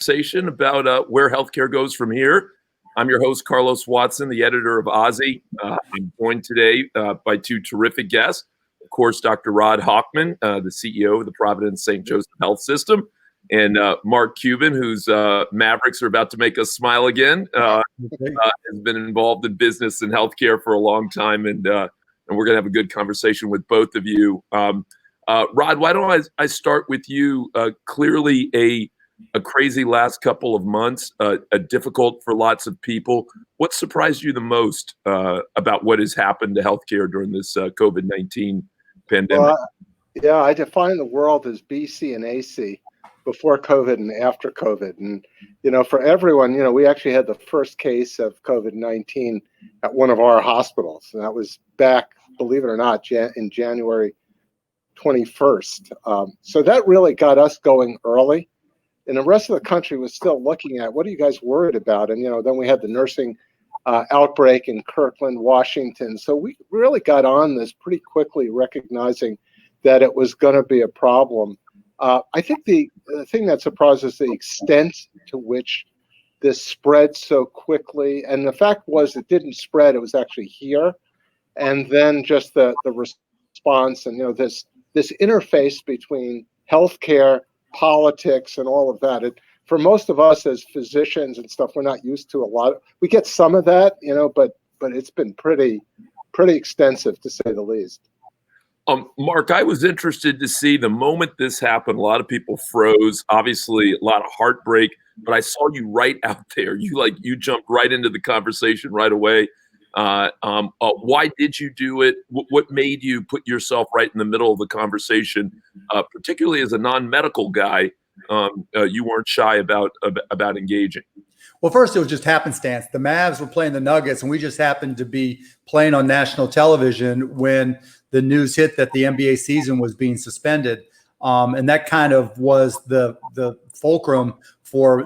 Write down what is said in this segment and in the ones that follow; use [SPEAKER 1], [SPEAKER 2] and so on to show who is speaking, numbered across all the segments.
[SPEAKER 1] conversation about where healthcare goes from here. I'm your host, Carlos Watson, the editor of OZY. I'm joined today by two terrific guests. Of course, Dr. Rod Hochman, the CEO of the Providence St. Joseph Health System, and Mark Cuban, whose Mavericks are about to make us smile again, has been involved in business and healthcare for a long time, and we're going to have a good conversation with both of you. Rod, why don't I start with you? Clearly a crazy last couple of months, difficult for lots of people. What surprised you the most about what has happened to healthcare during this COVID-19 pandemic?
[SPEAKER 2] Well, yeah, I define the world as BC and AC, before COVID and after COVID. And, for everyone, we actually had the first case of COVID-19 at one of our hospitals. And that was back, believe it or not, in January 21st. So that really got us going early. And the rest of the country was still looking at, what are you guys worried about? And, then we had the nursing outbreak in Kirkland, Washington. So we really got on this pretty quickly, recognizing that it was going to be a problem. I think the thing that surprised us the extent to which this spread so quickly. And the fact was it didn't spread, it was actually here. And then just the response and, this interface between healthcare, politics, and all of that. For most of us as physicians and stuff, we're not used to a lot. We get some of that, but it's been pretty extensive, to say the least.
[SPEAKER 1] Mark, I was interested to see the moment this happened. A lot of people froze. Obviously, a lot of heartbreak. But I saw you right out there. You jumped right into the conversation right away. Why did you do it? What made you put yourself right in the middle of the conversation? Particularly as a non-medical guy, you weren't shy about engaging.
[SPEAKER 3] Well, first, it was just happenstance. The Mavs were playing the Nuggets, and we just happened to be playing on national television when the news hit that the NBA season was being suspended. And that kind of was the fulcrum for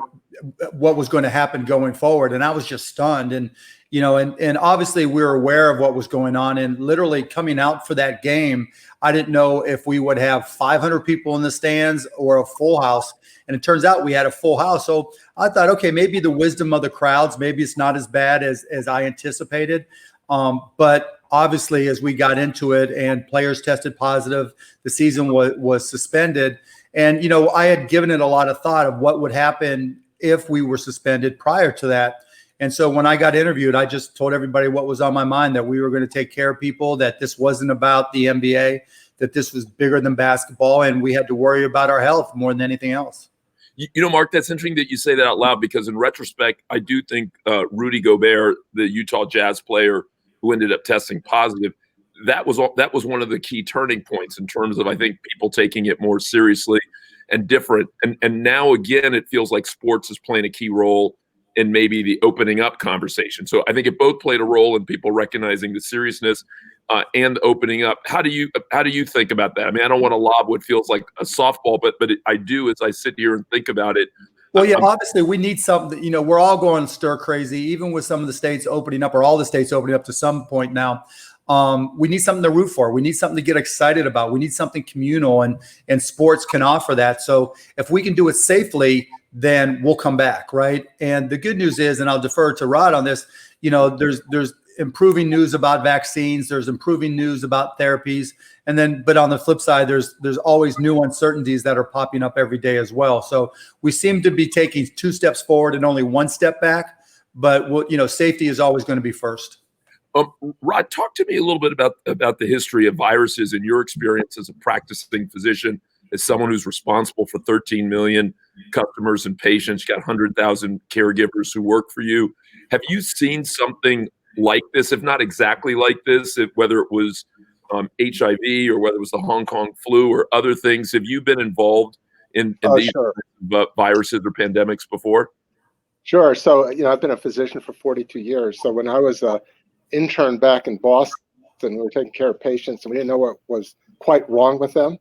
[SPEAKER 3] what was going to happen going forward. And I was just stunned. And, and obviously we were aware of what was going on. And literally coming out for that game, I didn't know if we would have 500 people in the stands or a full house. And it turns out we had a full house. So I thought, okay, maybe the wisdom of the crowds, maybe it's not as bad as I anticipated. But obviously, as we got into it and players tested positive, the season was suspended. And, I had given it a lot of thought of what would happen if we were suspended prior to that. And so when I got interviewed, I just told everybody what was on my mind, that we were going to take care of people, that this wasn't about the NBA, that this was bigger than basketball, and we had to worry about our health more than anything else.
[SPEAKER 1] Mark, that's interesting that you say that out loud, because in retrospect, I do think Rudy Gobert, the Utah Jazz player who ended up testing positive, that was one of the key turning points in terms of, I think, people taking it more seriously and different. And now, again, it feels like sports is playing a key role in maybe the opening up conversation. So I think it both played a role in people recognizing the seriousness and the opening up. How do you think about that? I mean, I don't want to lob what feels like a softball, but I do as I sit here and think about it.
[SPEAKER 3] Well, yeah, obviously we need something. We're all going stir crazy, even with some of the states opening up, or all the states opening up to some point now. We need something to root for. We need something to get excited about. We need something communal, and sports can offer that. So if we can do it safely, then we'll come back, right? And the good news is, and I'll defer to Rod on this, there's improving news about vaccines, there's improving news about therapies, but on the flip side, there's always new uncertainties that are popping up every day as well. So we seem to be taking 2 steps forward and only 1 step back, but safety is always going to be first.
[SPEAKER 1] Rod, talk to me a little bit about the history of viruses and your experience as a practicing physician, as someone who's responsible for 13 million customers and patients. You got 100,000 caregivers who work for you. Have you seen something like this, if not exactly like this, whether it was HIV or whether it was the Hong Kong flu or other things? Have you been involved in these viruses or pandemics before?
[SPEAKER 2] Sure. So, I've been a physician for 42 years. So when I was an intern back in Boston, we were taking care of patients and we didn't know what was quite wrong with them.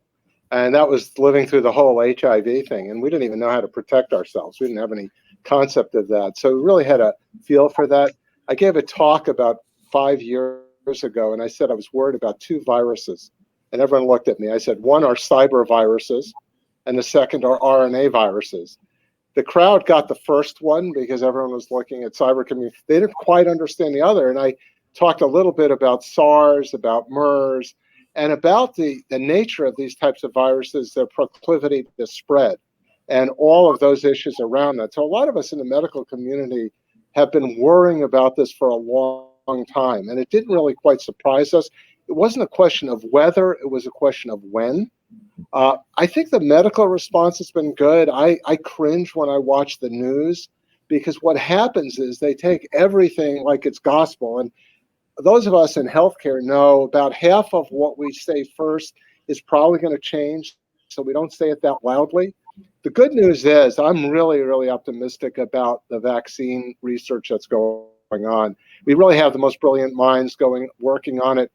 [SPEAKER 2] And that was living through the whole HIV thing. And we didn't even know how to protect ourselves. We didn't have any concept of that. So we really had a feel for that. I gave a talk about 5 years ago, and I said I was worried about 2 viruses. And everyone looked at me. I said, one are cyber viruses, and the second are RNA viruses. the crowd got the first one because everyone was looking at cyber community. They didn't quite understand the other. And I talked a little bit about SARS, about MERS, and about the nature of these types of viruses, their proclivity to spread, and all of those issues around that. So a lot of us in the medical community have been worrying about this for a long time, and it didn't really quite surprise us. It wasn't a question of whether, it was a question of when. I think the medical response has been good. I cringe when I watch the news, because what happens is they take everything like it's gospel. And those of us in healthcare know about half of what we say first is probably going to change, so we don't say it that loudly. The good news is I'm really, really optimistic about the vaccine research that's going on. We really have the most brilliant minds working on it.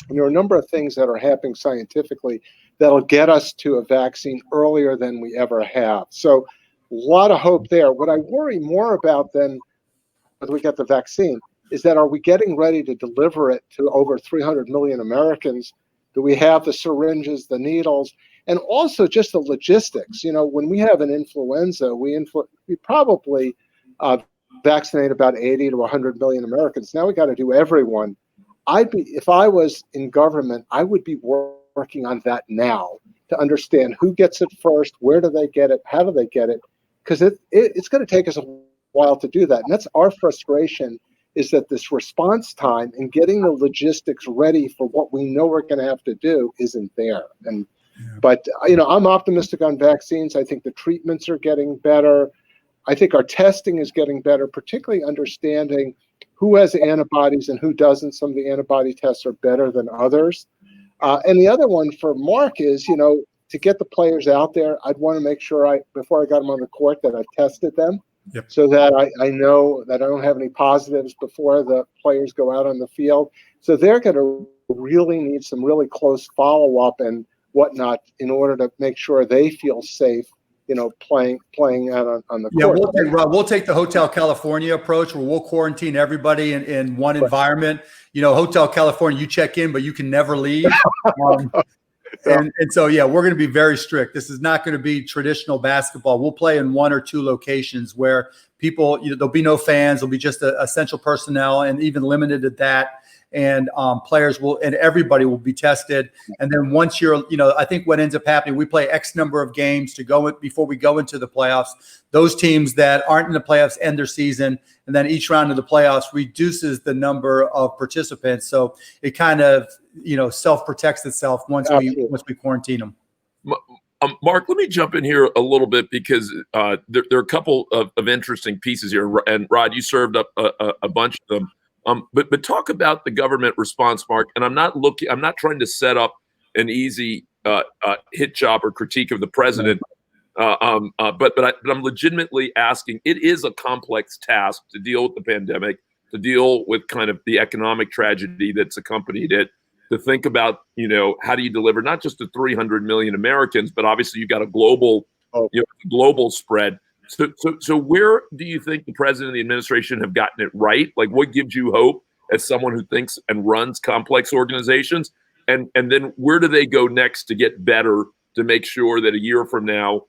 [SPEAKER 2] And there are a number of things that are happening scientifically that'll get us to a vaccine earlier than we ever have. So a lot of hope there. What I worry more about than whether we get the vaccine is that, are we getting ready to deliver it to over 300 million Americans? Do we have the syringes, the needles, and also just the logistics? You know, when we have an influenza, we probably vaccinate about 80 to 100 million Americans. Now we got to do everyone. If I was in government, I would be working on that now to understand who gets it first, where do they get it, how do they get it, because it's going to take us a while to do that. And that's our frustration, is that this response time and getting the logistics ready for what we know we're going to have to do isn't there. But you know, I'm optimistic on vaccines. I think the treatments are getting better. I think our testing is getting better, particularly understanding who has antibodies and who doesn't. Some of the antibody tests are better than others. And the other one for Mark is, you know, to get the players out there, I'd want to make sure before I got them on the court, that I've tested them. Yep. So that I know that I don't have any positives before the players go out on the field. So they're going to really need some really close follow-up and whatnot in order to make sure they feel safe, you know, playing out on the court.
[SPEAKER 3] Yeah, we'll take the Hotel California approach, where we'll quarantine everybody in one environment. You know, Hotel California, you check in, but you can never leave. And so, yeah, we're going to be very strict. This is not going to be traditional basketball. We'll play in one or two locations where people, you know, there'll be no fans. There'll be just essential personnel, and even limited at that. And players and everybody will be tested. And then once you're, you know, I think what ends up happening, we play X number of games before we go into the playoffs. Those teams that aren't in the playoffs end their season, and then each round of the playoffs reduces the number of participants. So it kind of, you know, self-protects itself once we quarantine them.
[SPEAKER 1] Mark, let me jump in here a little bit, because there are a couple of interesting pieces here. And Rod, you served up a bunch of them. But talk about the government response, Mark. And I'm not trying to set up an easy hit job or critique of the president. But I'm legitimately asking. It is a complex task to deal with the pandemic, to deal with kind of the economic tragedy that's accompanied it, to think about, you know, how do you deliver not just to 300 million Americans, but obviously you've got a global spread. So where do you think the president and the administration have gotten it right? Like, what gives you hope as someone who thinks and runs complex organizations? And then where do they go next to get better, to make sure that a year from now,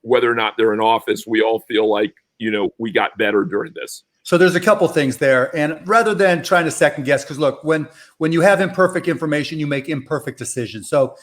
[SPEAKER 1] whether or not they're in office, we all feel like, you know, we got better during this?
[SPEAKER 3] So there's a couple things there. And rather than trying to second guess, because look, when you have imperfect information, you make imperfect decisions. So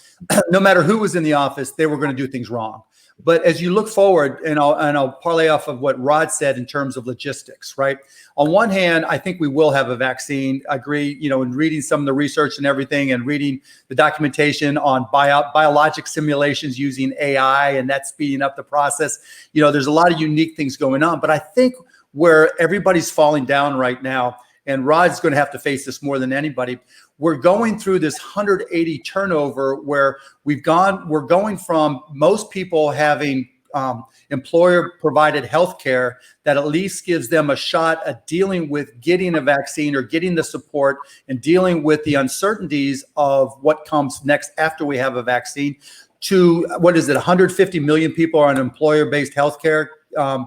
[SPEAKER 3] no matter who was in the office, they were going to do things wrong. But as you look forward, and I'll parlay off of what Rod said in terms of logistics, right? On one hand, I think we will have a vaccine. I agree, you know, in reading some of the research and everything, and reading the documentation on biologic simulations using AI, and that's speeding up the process. You know, there's a lot of unique things going on. But I think where everybody's falling down right now, and Rod's going to have to face this more than anybody, we're going through this 180 turnover where we're going from most people having employer provided health care that at least gives them a shot at dealing with getting a vaccine or getting the support and dealing with the uncertainties of what comes next after we have a vaccine, to 150 million people are on employer-based health care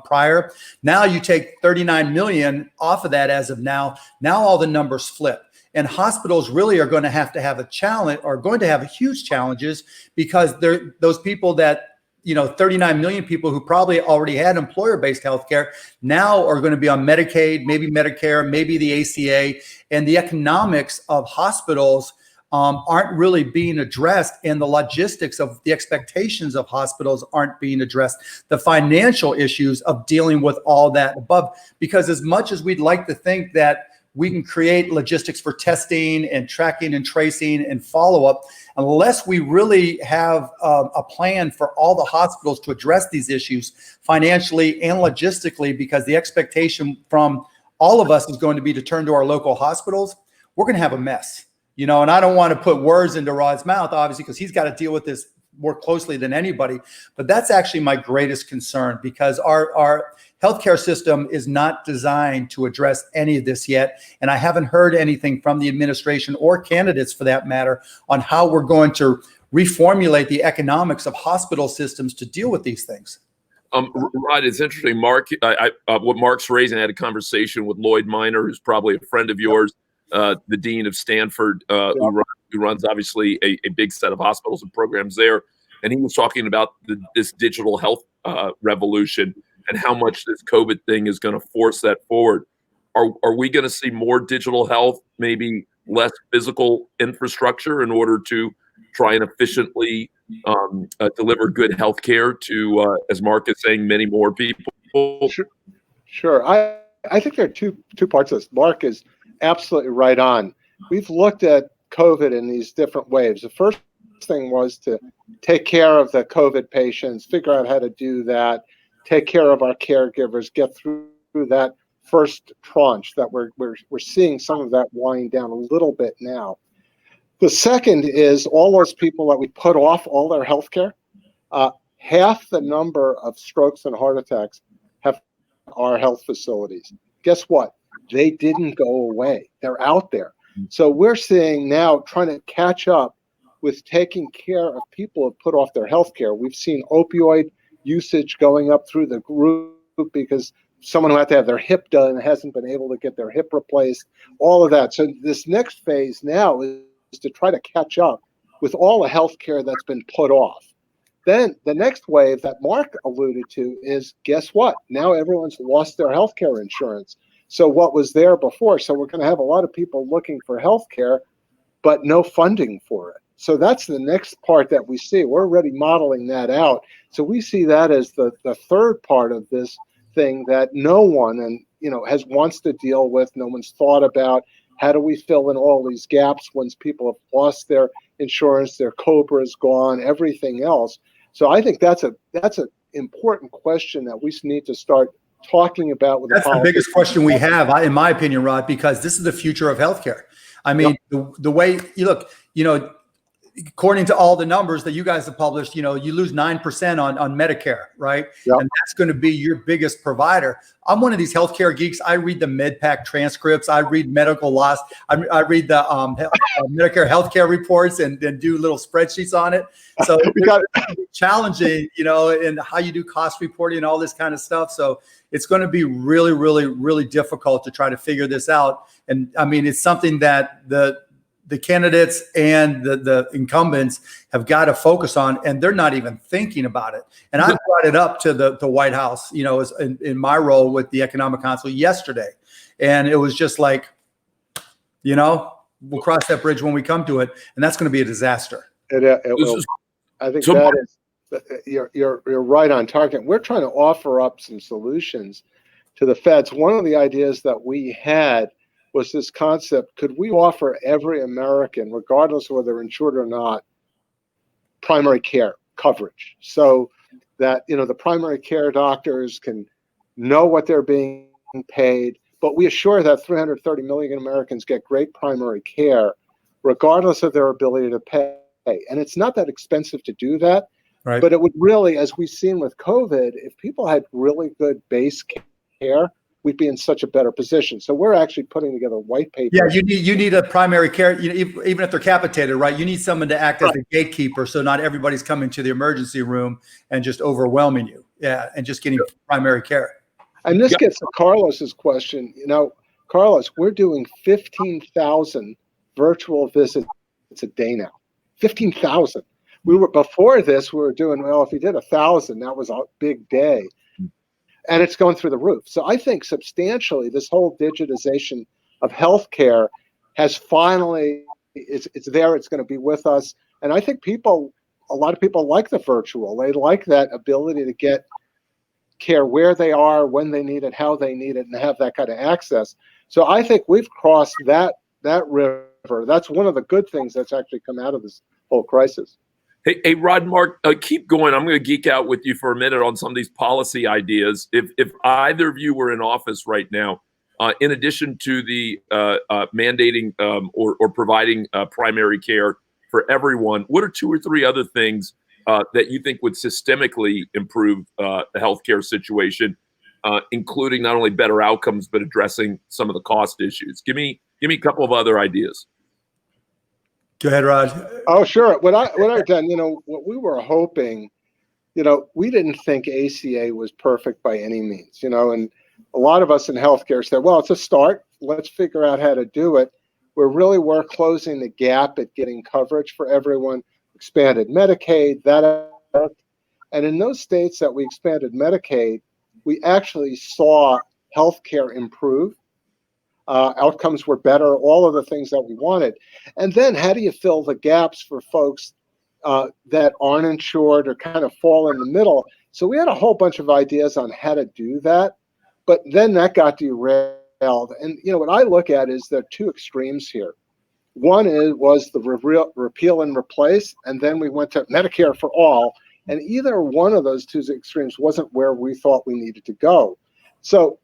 [SPEAKER 3] prior. Now you take 39 million off of that as of now. Now all the numbers flip. And hospitals really are going to have a challenge, are going to have huge challenges, because those people that 39 million people who probably already had employer-based healthcare now are going to be on Medicaid, maybe Medicare, maybe the ACA, and the economics of hospitals aren't really being addressed, and the logistics of the expectations of hospitals aren't being addressed. The financial issues of dealing with all that above, because as much as we'd like to think that we can create logistics for testing and tracking and tracing and follow-up, unless we really have a plan for all the hospitals to address these issues financially and logistically, because the expectation from all of us is going to be to turn to our local hospitals, we're going to have a mess. And I don't want to put words into Rod's mouth, obviously, because he's got to deal with this more closely than anybody. But that's actually my greatest concern, because our healthcare system is not designed to address any of this yet. And I haven't heard anything from the administration or candidates, for that matter, on how we're going to reformulate the economics of hospital systems to deal with these things.
[SPEAKER 1] Rod, it's interesting. Mark, what Mark's raising, I had a conversation with Lloyd Minor, who's probably a friend of yours, the dean of Stanford, who runs obviously a big set of hospitals and programs there. And he was talking about this digital health revolution and how much this COVID thing is going to force that forward. Are we going to see more digital health, maybe less physical infrastructure, in order to try and efficiently deliver good health care to, as Mark is saying, many more people?
[SPEAKER 2] Sure. I think there are two parts of this. Mark is absolutely right on. We've looked at COVID in these different waves. The first thing was to take care of the COVID patients, figure out how to do that, take care of our caregivers, get through that first tranche that we're seeing some of that wind down a little bit now. The second is all those people that we put off all their health care. Half the number of strokes and heart attacks have our health facilities. Guess what? They didn't go away. They're out there. So we're seeing now trying to catch up with taking care of people who have put off their health care. We've seen opioid usage going up through the roof because someone who had to have their hip done hasn't been able to get their hip replaced, all of that. So this next phase now is to try to catch up with all the health care that's been put off. Then the next wave that Mark alluded to is, guess what? Now everyone's lost their health care insurance. So what was there before? So we're going to have a lot of people looking for health care, but no funding for it. So that's the next part that we see. We're already modeling that out. So we see that as the third part of this thing that no one wants to deal with. No one's thought about how do we fill in all these gaps once people have lost their insurance, their COBRA is gone, everything else. So I think that's an important question that we need to start talking about.
[SPEAKER 3] That's the biggest question we have, in my opinion, Rod, because this is the future of healthcare. I mean, the way you look, according to all the numbers that you guys have published, you lose 9% on Medicare, right? Yep. And that's going to be your biggest provider. I'm one of these healthcare geeks. I read the MedPAC transcripts. I read medical loss. I read the Medicare healthcare reports and do little spreadsheets on it. So it's challenging, in how you do cost reporting and all this kind of stuff. So it's going to be really, really, really difficult to try to figure this out. And I mean, it's something that the candidates and the incumbents have got to focus on, and they're not even thinking about it. And I brought it up to the White House, in my role with the Economic Council yesterday. And it was just like, we'll cross that bridge when we come to it. And that's going to be a disaster.
[SPEAKER 2] I think you're right on target. We're trying to offer up some solutions to the feds. One of the ideas that we had was this concept: could we offer every American, regardless of whether they're insured or not, primary care coverage, so that the primary care doctors can know what they're being paid, but we assure that 330 million Americans get great primary care, regardless of their ability to pay. And it's not that expensive to do that, right? But it would really, as we've seen with COVID, if people had really good base care, we'd be in such a better position. So we're actually putting together white paper.
[SPEAKER 3] Yeah, you need a primary care, even if they're capitated, right? You need someone to act as the gatekeeper, so not everybody's coming to the emergency room and just overwhelming you. Yeah, and just getting primary care.
[SPEAKER 2] And this gets to Carlos's question. Carlos, we're doing 15,000 virtual visits a day now. 15,000. before this, we were doing, well, if we did 1,000, that was a big day. And it's going through the roof. So I think substantially this whole digitization of healthcare has finally, it's there, it's going to be with us. And I think a lot of people like the virtual. They like that ability to get care where they are, when they need it, how they need it, and have that kind of access. So I think we've crossed that river. That's one of the good things that's actually come out of this whole crisis.
[SPEAKER 1] Hey, Rod, Mark, keep going. I'm going to geek out with you for a minute on some of these policy ideas. If either of you were in office right now, in addition to the mandating or providing primary care for everyone, what are 2 or 3 other things that you think would systemically improve the healthcare situation, including not only better outcomes but addressing some of the cost issues? Give me a couple of other ideas.
[SPEAKER 3] Go ahead, Rod.
[SPEAKER 2] Oh, sure. What I've done, what we were hoping, we didn't think ACA was perfect by any means, and a lot of us in healthcare said, well, it's a start. Let's figure out how to do it. We're closing the gap at getting coverage for everyone, expanded Medicaid, and in those states that we expanded Medicaid, we actually saw healthcare improve. Outcomes were better, all of the things that we wanted. And then how do you fill the gaps for folks that aren't insured or kind of fall in the middle? So we had a whole bunch of ideas on how to do that, but then that got derailed. And what I look at is there are 2 extremes here. One was the repeal and replace, and then we went to Medicare for all. And either one of those 2 extremes wasn't where we thought we needed to go. So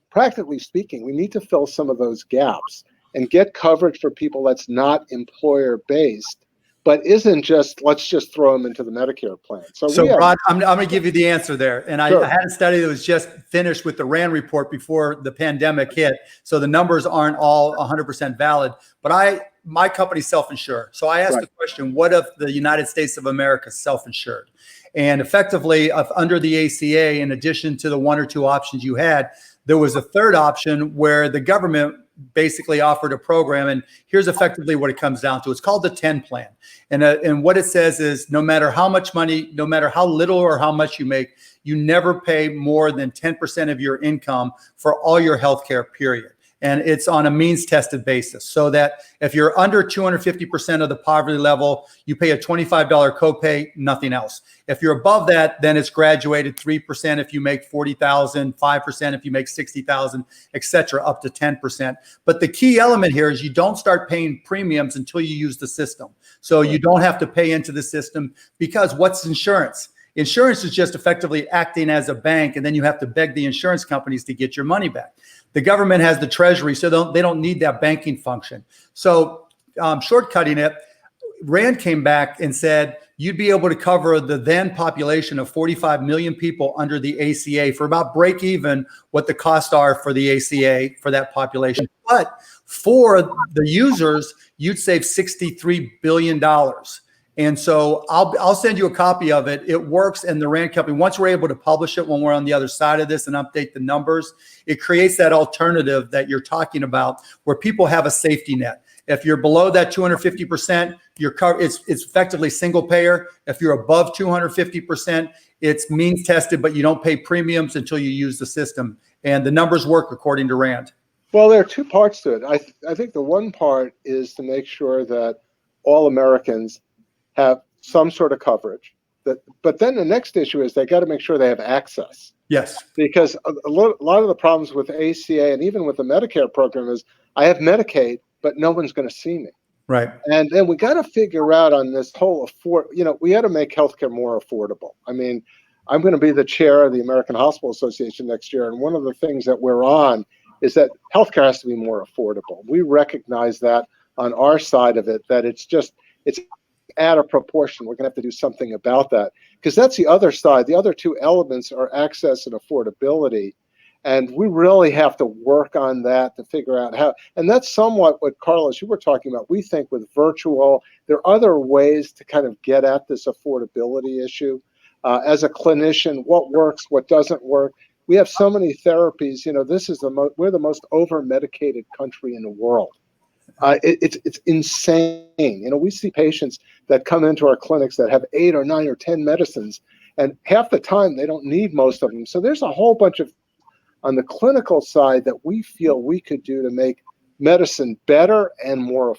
[SPEAKER 2] practically speaking, we need to fill some of those gaps and get coverage for people that's not employer-based, but isn't just, let's just throw them into the Medicare plan. So
[SPEAKER 3] Rod, I'm going to give you the answer there. And
[SPEAKER 2] Sure.
[SPEAKER 3] I had a study that was just finished with the RAND report before the pandemic hit. So the numbers aren't all 100% valid, but my company's self-insured. So I asked the question, what if the United States of America self-insured? And effectively, under the ACA, in addition to the 1 or 2 options you had, there was a third option where the government basically offered a program, and here's effectively what it comes down to. It's called the 10 plan. And what it says is no matter how much money, no matter how little or how much you make, you never pay more than 10% of your income for all your healthcare, period. And it's on a means tested basis, so that if you're under 250% of the poverty level, you pay a $25 copay, nothing else. If you're above that, then it's graduated 3% if you make 40,000, 5% if you make 60,000, et cetera, up to 10%. But the key element here is you don't start paying premiums until you use the system. So you don't have to pay into the system, because what's insurance? Insurance is just effectively acting as a bank, and then you have to beg the insurance companies to get your money back. The government has the treasury, so they don't need that banking function. So shortcutting it, Rand came back and said you'd be able to cover the then population of 45 million people under the ACA for about break even what the costs are for the ACA for that population. But for the users, you'd save $63 billion. And so I'll send you a copy of it. It works in the RAND company. Once we're able to publish it, when we're on the other side of this and update the numbers, it creates that alternative that you're talking about where people have a safety net. If you're below that 250%, it's effectively single payer. If you're above 250%, it's means tested, but you don't pay premiums until you use the system. And the numbers work according to RAND.
[SPEAKER 2] Well, there are 2 parts to it. I think the one part is to make sure that all Americans have some sort of coverage. But then the next issue is they got to make sure they have access.
[SPEAKER 3] Yes.
[SPEAKER 2] Because a lot of the problems with ACA and even with the Medicare program is I have Medicaid, but no one's going to see me.
[SPEAKER 3] Right.
[SPEAKER 2] And then we got to figure out on this whole we got to make healthcare more affordable. I mean, I'm going to be the chair of the American Hospital Association next year. And one of the things that we're on is that healthcare has to be more affordable. We recognize that on our side of it, that it's out of proportion. We're going to have to do something about that, because that's the other side. The other 2 elements are access and affordability. And we really have to work on that to figure out how. And that's somewhat what, Carlos, you were talking about. We think with virtual, there are other ways to kind of get at this affordability issue. As a clinician, what works, what doesn't work. We have so many therapies. This is we're the most over-medicated country in the world. It's insane. You know, we see patients that come into our clinics that have 8 or 9 or 10 medicines, and half the time they don't need most of them. So there's a whole bunch of on the clinical side that we feel we could do to make medicine better and more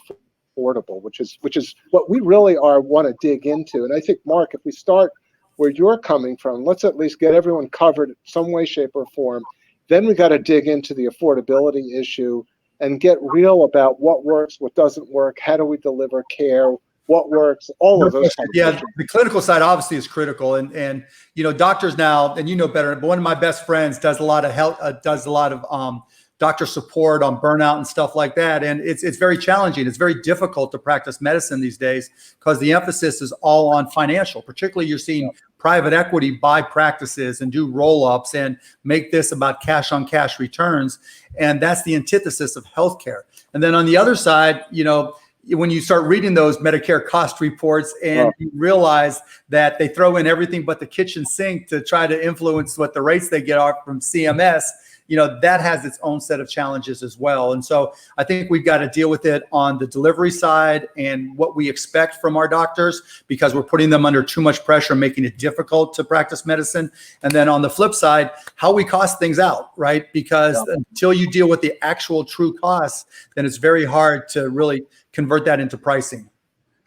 [SPEAKER 2] affordable, which is what we really want to dig into. And I think, Mark, if we start where you're coming from, let's at least get everyone covered some way, shape, or form. Then we got to dig into the affordability issue and get real about what works, what doesn't work, how do we deliver care, what works, all of those.
[SPEAKER 3] Yeah, the clinical side obviously is critical, and you know, doctors now, and you know better, but one of my best friends does a lot of doctor support on burnout and stuff like that, and it's very challenging. It's very difficult to practice medicine these days because the emphasis is all on financial. Particularly, you're seeing private equity buy practices and do roll-ups and make this about cash-on-cash returns, and that's the antithesis of healthcare. And then on the other side, you know, when you start reading those Medicare cost reports and you realize that they throw in everything but the kitchen sink to try to influence what the rates they get are from CMS, you know, that has its own set of challenges as well. And so I think we've got to deal with it on the delivery side and what we expect from our doctors, because we're putting them under too much pressure, making it difficult to practice medicine. And then on the flip side, how we cost things out, right? Because until you deal with the actual true costs, then it's very hard to really convert that into pricing.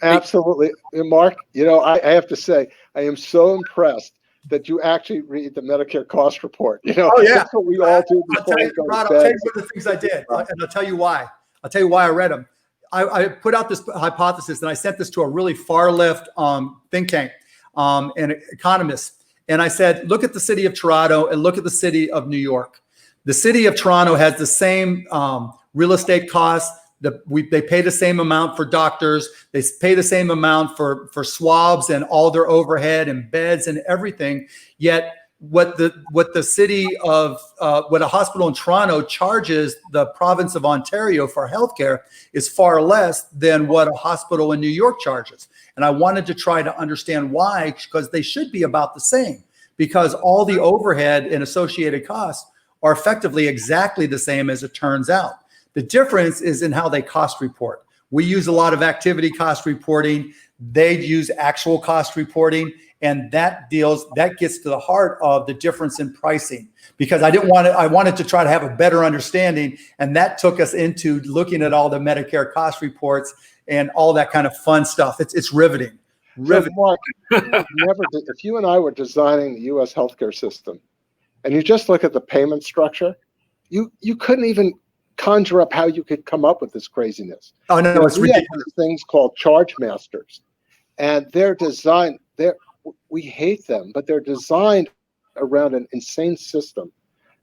[SPEAKER 2] Absolutely. Mark, you know, I have to say, I am so impressed that you actually read the Medicare cost report. You know, that's what we all do before we go to bed.
[SPEAKER 3] I'll tell you one of the things I did, and I'll tell you why. I'll tell you why I read them. I put out this hypothesis, and I sent this to a really far left think tank and economists. And I said, look at the city of Toronto and look at the city of New York. The city of Toronto has the same real estate costs. They pay the same amount for doctors. They pay the same amount for swabs and all their overhead and beds and everything. Yet what a hospital in Toronto charges the province of Ontario for healthcare is far less than what a hospital in New York charges. And I wanted to try to understand why, because they should be about the same, because all the overhead and associated costs are effectively exactly the same as it turns out. The difference is in how they cost report. We use a lot of activity cost reporting. They use actual cost reporting, and that gets to the heart of the difference in pricing. Because I wanted to try to have a better understanding, and that took us into looking at all the Medicare cost reports and all that kind of fun stuff. It's riveting.
[SPEAKER 2] So Mark, if you and I were designing the U.S. healthcare system, and you just look at the payment structure, you couldn't even conjure up how you could come up with this craziness.
[SPEAKER 3] Oh no, it's
[SPEAKER 2] we
[SPEAKER 3] ridiculous.
[SPEAKER 2] have these things called charge masters, and they're designed. We hate them, but they're designed around an insane system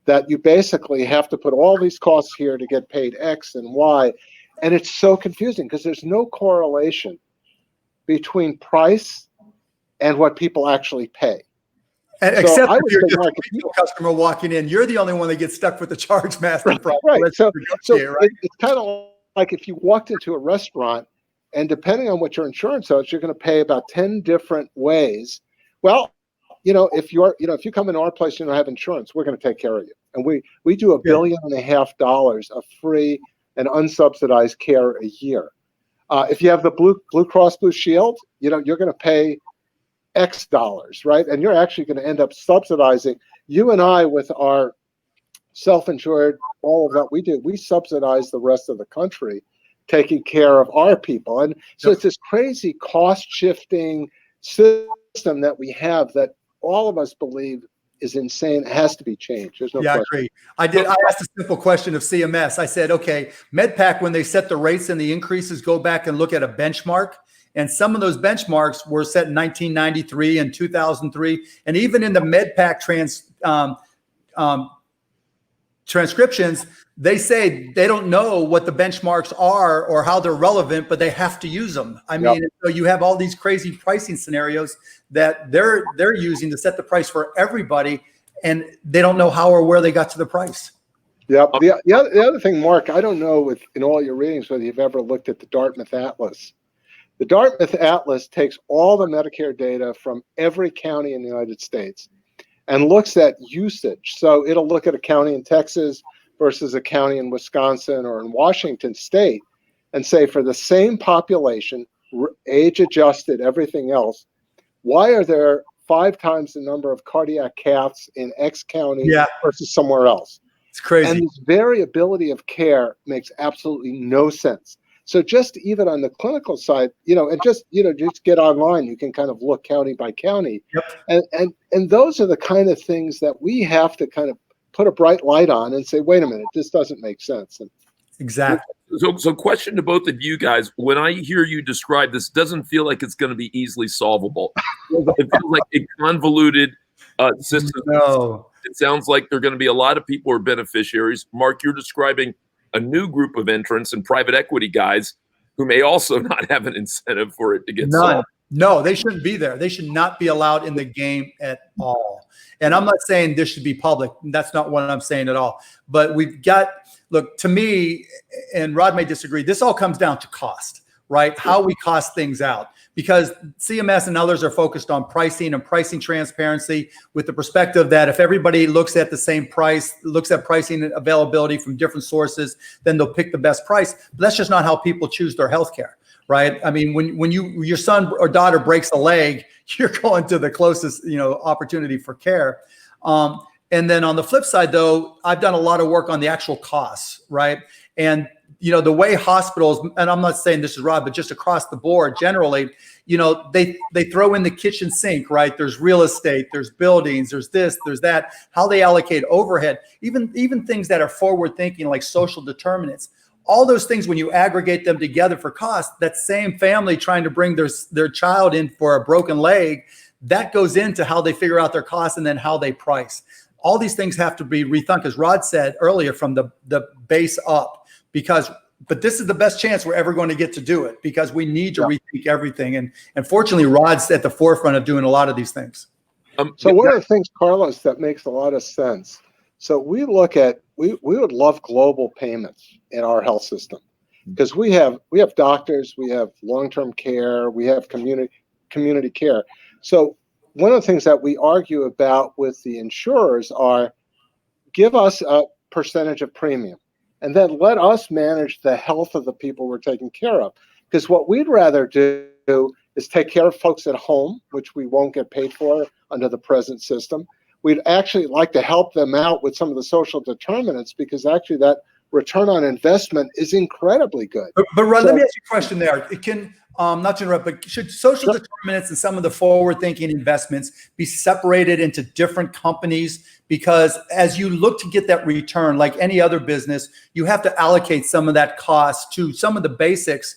[SPEAKER 2] that you basically have to put all these costs here to get paid X and Y, and it's so confusing because there's no correlation between price and what people actually pay.
[SPEAKER 3] Except if you're just a retail customer walking in, you're the only one that gets stuck with the charge master problem.
[SPEAKER 2] Right. So it's kind of like if you walked into a restaurant, and depending on what your insurance is, you're going to pay about 10 different ways. Well, you know, if you come into our place, you don't have insurance, we're going to take care of you. And we do $1.5 billion of free and unsubsidized care a year. If you have the Blue Cross Blue Shield, you know, you're going to pay X dollars, right? And you're actually going to end up subsidizing. You and I, with our self-insured, all of that we subsidize the rest of the country, taking care of our people. And so it's this crazy cost-shifting system that we have that all of us believe is insane. It has to be changed. There's no question.
[SPEAKER 3] I agree. I asked a simple question of CMS. I said, okay, MedPAC, when they set the rates and the increases, go back and look at a benchmark. And some of those benchmarks were set in 1993 and 2003. And even in the MedPAC transcriptions, they say they don't know what the benchmarks are or how they're relevant, but they have to use them. I mean, so you have all these crazy pricing scenarios that they're using to set the price for everybody, and they don't know how or where they got to the price.
[SPEAKER 2] Yeah. The other thing, Mark, I don't know in all your readings whether you've ever looked at the Dartmouth Atlas. The Dartmouth Atlas takes all the Medicare data from every county in the United States and looks at usage. So it'll look at a county in Texas versus a county in Wisconsin or in Washington State. and say for the same population, age adjusted, everything else, why are there 5 times the number of cardiac caths in X county versus somewhere else?
[SPEAKER 3] It's crazy.
[SPEAKER 2] And this variability of care makes absolutely no sense. So just even on the clinical side, and just get online, you can kind of look county by county.
[SPEAKER 3] Yep.
[SPEAKER 2] And those are the kind of things that we have to kind of put a bright light on and say, wait a minute, this doesn't make sense.
[SPEAKER 3] Exactly.
[SPEAKER 1] So question to both of you guys. When I hear you describe this, doesn't feel like it's going to be easily solvable. It feels like a convoluted system.
[SPEAKER 3] No.
[SPEAKER 1] It sounds like there are going to be a lot of people who are beneficiaries. Mark, you're describing a new group of entrants and private equity guys who may also not have an incentive for it to get solved.
[SPEAKER 3] No, they shouldn't be there. They should not be allowed in the game at all. And I'm not saying this should be public. That's not what I'm saying at all. But look, to me, and Rod may disagree, this all comes down to cost, right? How we cost things out. Because CMS and others are focused on pricing and pricing transparency with the perspective that if everybody looks at the same price, looks at pricing and availability from different sources, then they'll pick the best price. But that's just not how people choose their healthcare, right? I mean, when your son or daughter breaks a leg, you're going to the closest, opportunity for care. And then on the flip side, though, I've done a lot of work on the actual costs, right? And the way hospitals, and I'm not saying this is Rod, but just across the board, generally, they throw in the kitchen sink, right? There's real estate, there's buildings, there's this, there's that, how they allocate overhead, even things that are forward thinking like social determinants. All those things, when you aggregate them together for cost, that same family trying to bring their child in for a broken leg, that goes into how they figure out their costs and then how they price. All these things have to be rethunk, as Rod said earlier, from the base up. But this is the best chance we're ever going to get to do it, because we need to rethink everything. And fortunately, Rod's at the forefront of doing a lot of these things.
[SPEAKER 2] So one of the things, Carlos, that makes a lot of sense. So we look at, we would love global payments in our health system, because we have doctors, we have long-term care, we have community care. So one of the things that we argue about with the insurers are, give us a percentage of premium, and then let us manage the health of the people we're taking care of. Because what we'd rather do is take care of folks at home, which we won't get paid for under the present system. We'd actually like to help them out with some of the social determinants, because actually that return on investment is incredibly good.
[SPEAKER 3] But Rod, let me ask you a question there. It can, not to interrupt, but should social determinants and some of the forward-thinking investments be separated into different companies? Because as you look to get that return, like any other business, you have to allocate some of that cost to some of the basics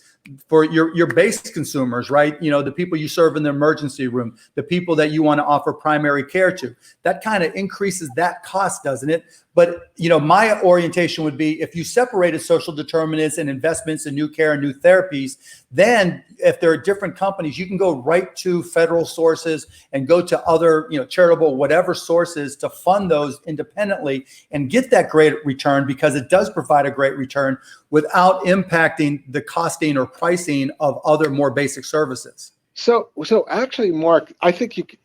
[SPEAKER 3] for your base consumers, right? The people you serve in the emergency room, the people that you want to offer primary care to. That kind of increases that cost, doesn't it? But, my orientation would be, if you separated social determinants and investments in new care and new therapies, then if there are different companies, you can go right to federal sources and go to other, charitable, whatever sources to fund those independently and get that great return, because it does provide a great return without impacting the costing or pricing of other more basic services.
[SPEAKER 2] So actually, Mark, I think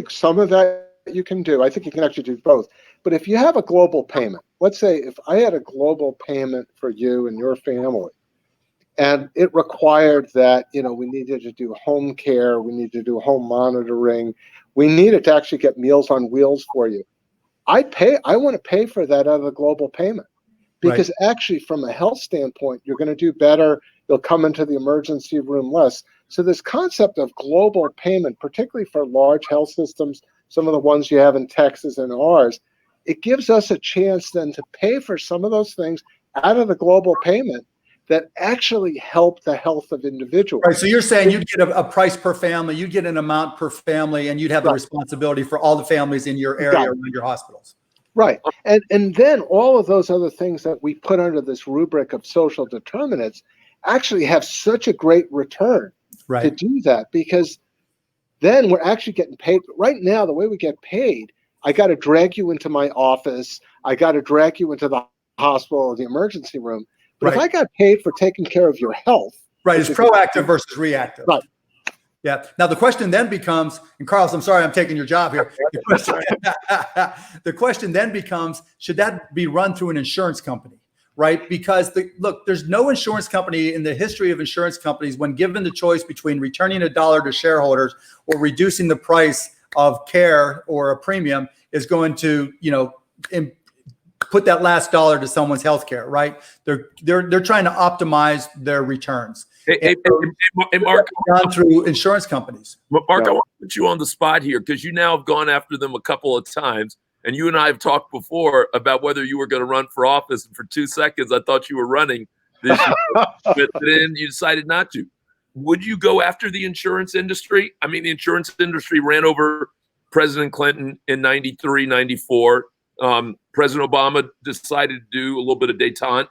[SPEAKER 2] some of that you can do. I think you can actually do both. But if you have a global payment, let's say if I had a global payment for you and your family, and it required that, we needed to do home care, we needed to do home monitoring, we needed to actually get Meals on Wheels for you, I want to pay for that out of the global payment. Because actually, from a health standpoint, you're going to do better. You'll come into the emergency room less. So this concept of global payment, particularly for large health systems, some of the ones you have in Texas and ours, it gives us a chance then to pay for some of those things out of the global payment that actually help the health of individuals.
[SPEAKER 3] Right. So you're saying you'd get a price per family, you'd get an amount per family, and you'd have the responsibility for all the families in your area around your hospitals.
[SPEAKER 2] Right. And then all of those other things that we put under this rubric of social determinants actually have such a great return to do that, because then we're actually getting paid. Right now, the way we get paid, I got to drag you into my office. I got to drag you into the hospital or the emergency room. But if I got paid for taking care of your health.
[SPEAKER 3] Right. It's proactive versus reactive.
[SPEAKER 2] Right.
[SPEAKER 3] Yeah. Now the question then becomes, and Carlos, I'm sorry, I'm taking your job here. The question then becomes, should that be run through an insurance company? right? Because look, there's no insurance company in the history of insurance companies, when given the choice between returning $1 to shareholders or reducing the price of care or a premium, is going to, put that last dollar to someone's healthcare, right? They're trying to optimize their returns.
[SPEAKER 1] Hey, Mark,
[SPEAKER 3] gone through insurance companies.
[SPEAKER 1] Mark, I want to put you on the spot here, because you now have gone after them a couple of times, and you and I have talked before about whether you were going to run for office. And for 2 seconds, I thought you were running this year, but then you decided not to. Would you go after the insurance industry? I mean, the insurance industry ran over President Clinton in 93, 94. President Obama decided to do a little bit of détente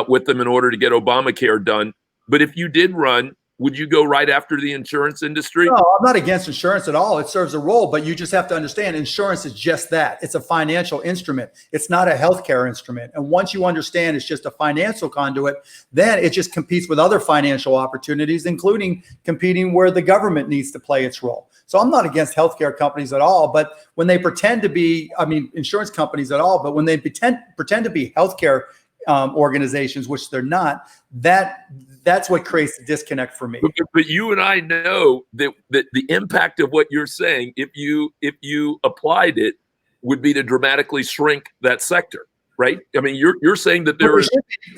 [SPEAKER 1] with them in order to get Obamacare done. But if you did run, would you go right after the insurance industry?
[SPEAKER 3] No, I'm not against insurance at all. It serves a role, but you just have to understand insurance is just that. It's a financial instrument. It's not a healthcare instrument. And once you understand it's just a financial conduit, then it just competes with other financial opportunities, including competing where the government needs to play its role. So I'm not against healthcare companies at all, but when they pretend to be, insurance companies at all, but when they pretend to be healthcare organizations, which they're not, that's what creates the disconnect for me.
[SPEAKER 1] But you and I know that the impact of what you're saying, if you applied it, would be to dramatically shrink that sector, right? I mean, you're saying that there is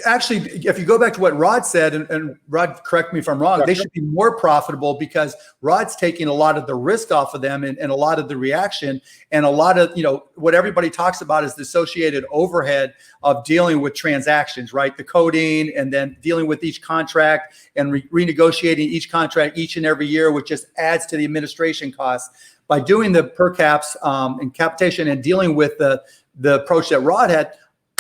[SPEAKER 3] actually, if you go back to what Rod said, and Rod, correct me if I'm wrong, they should be more profitable, because Rod's taking a lot of the risk off of them and a lot of the reaction, and a lot of, what everybody talks about is the associated overhead of dealing with transactions, right? The coding, and then dealing with each contract and renegotiating each contract each and every year, which just adds to the administration costs. By doing the per caps and capitation and dealing with the approach that Rod had,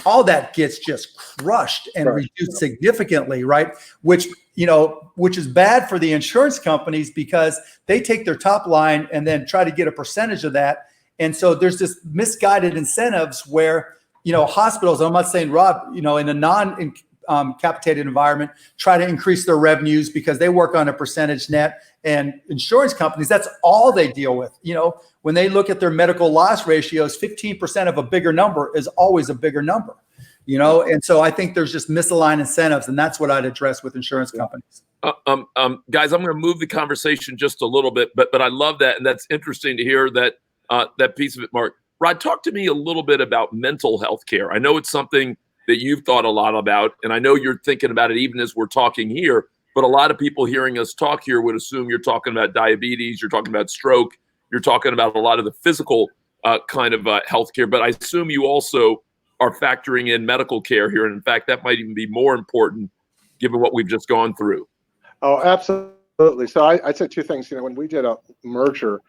[SPEAKER 3] all that gets just crushed and reduced significantly, right? Which is bad for the insurance companies, because they take their top line and then try to get a percentage of that. And so there's this misguided incentives where, hospitals, I'm not saying Rod, in a non-capitated environment, try to increase their revenues because they work on a percentage net, and insurance companies, that's all they deal with. When they look at their medical loss ratios, 15% of a bigger number is always a bigger number, and so I think there's just misaligned incentives, and that's what I'd address with insurance companies.
[SPEAKER 1] Guys, I'm going to move the conversation just a little bit, but I love that, and that's interesting to hear that piece of it, Mark. Rod, talk to me a little bit about mental health care. I know it's something that you've thought a lot about, and I know you're thinking about it even as we're talking here, but a lot of people hearing us talk here would assume you're talking about diabetes, you're talking about stroke, you're talking about a lot of the physical kind of healthcare, but I assume you also are factoring in medical care here. And in fact, that might even be more important given what we've just gone through.
[SPEAKER 2] Oh, absolutely. So I'd say two things. When we did a merger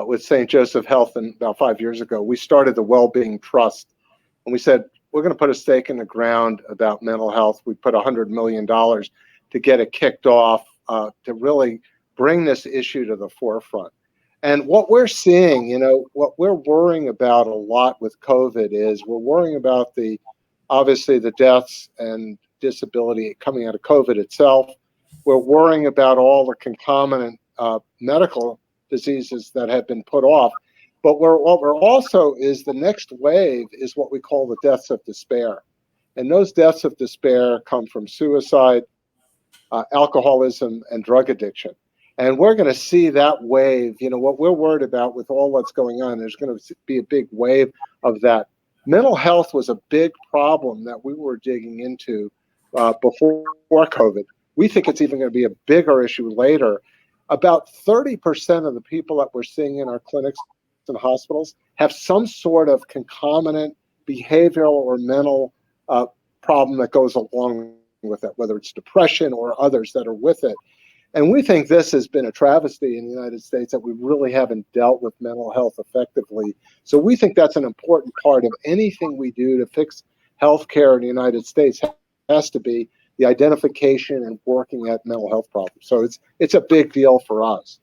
[SPEAKER 2] with St. Joseph Health about 5 years ago, we started the Wellbeing Trust, and we said, we're going to put a stake in the ground about mental health. We put $100 million to get it kicked off, to really bring this issue to the forefront. And what we're seeing, what we're worrying about a lot with COVID is we're worrying about obviously the deaths and disability coming out of COVID itself. We're worrying about all the concomitant medical diseases that have been put off. But what we're also is the next wave is what we call the deaths of despair. And those deaths of despair come from suicide, alcoholism, and drug addiction. And we're going to see that wave. What we're worried about with all what's going on, there's going to be a big wave of that. Mental health was a big problem that we were digging into before COVID. We think it's even going to be a bigger issue later. About 30% of the people that we're seeing in our clinics and hospitals have some sort of concomitant behavioral or mental problem that goes along with it, whether it's depression or others that are with it. And we think this has been a travesty in the United States, that we really haven't dealt with mental health effectively. So we think that's an important part of anything we do to fix healthcare in the United States, has to be the identification and working at mental health problems. So it's a big deal for us.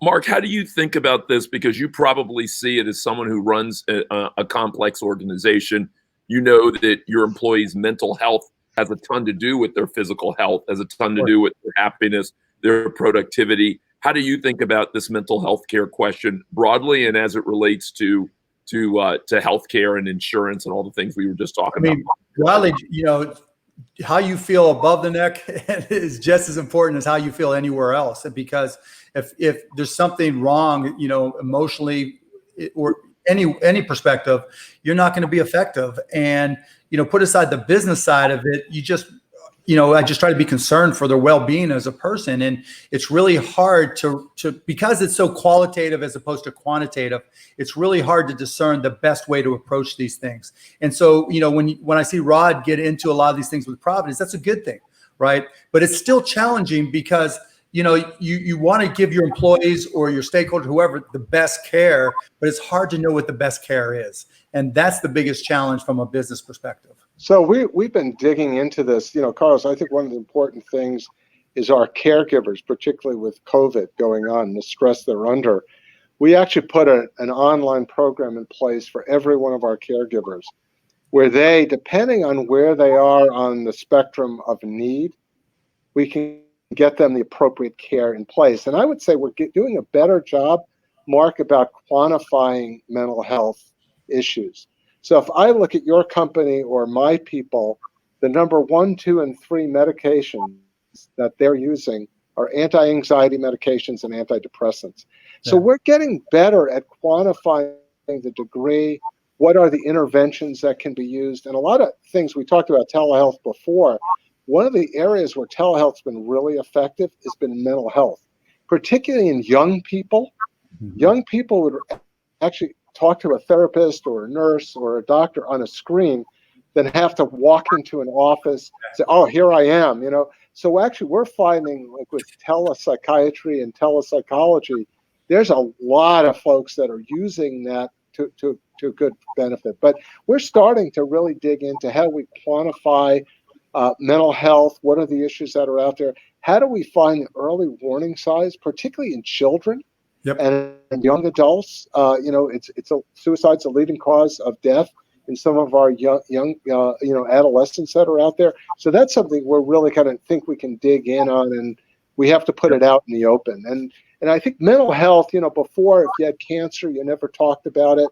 [SPEAKER 1] Mark, how do you think about this? Because you probably see it as someone who runs a complex organization. You know that your employees' mental health has a ton to do with their physical health, has a ton to do with their happiness, their productivity. How do you think about this mental health care question broadly, and as it relates to healthcare and insurance and all the things we were just talking about?
[SPEAKER 3] Riley, how you feel above the neck is just as important as how you feel anywhere else. Because if there's something wrong, emotionally or any perspective, you're not going to be effective. And, put aside the business side of it, I just try to be concerned for their well-being as a person. And it's really hard to because it's so qualitative as opposed to quantitative, it's really hard to discern the best way to approach these things. And so, when I see Rod get into a lot of these things with Providence, that's a good thing, right? But it's still challenging because, you want to give your employees or your stakeholders, whoever, the best care, but it's hard to know what the best care is. And that's the biggest challenge from a business perspective.
[SPEAKER 2] So we've been digging into this, Carlos. I think one of the important things is our caregivers, particularly with COVID going on, the stress they're under. We actually put an online program in place for every one of our caregivers, where they, depending on where they are on the spectrum of need, we can get them the appropriate care in place. And I would say we're doing a better job, Mark, about quantifying mental health issues. So if I look at your company or my people, the number 1, 2, and 3 medications that they're using are anti-anxiety medications and antidepressants. So we're getting better at quantifying the degree, what are the interventions that can be used, and a lot of things. We talked about telehealth before. One of the areas where telehealth's been really effective has been mental health, particularly in young people. Mm-hmm. Young people would actually talk to a therapist or a nurse or a doctor on a screen than have to walk into an office and say, oh, here I am, So actually we're finding, like with telepsychiatry and telepsychology, there's a lot of folks that are using that to good benefit. But we're starting to really dig into how we quantify mental health. What are the issues that are out there? How do we find the early warning signs, particularly in children? Yep. And young adults? Suicide's a leading cause of death in some of our young adolescents that are out there. So that's something we're really kind of think we can dig in on, and we have to put it out in the open. And I think mental health, before, if you had cancer, you never talked about it.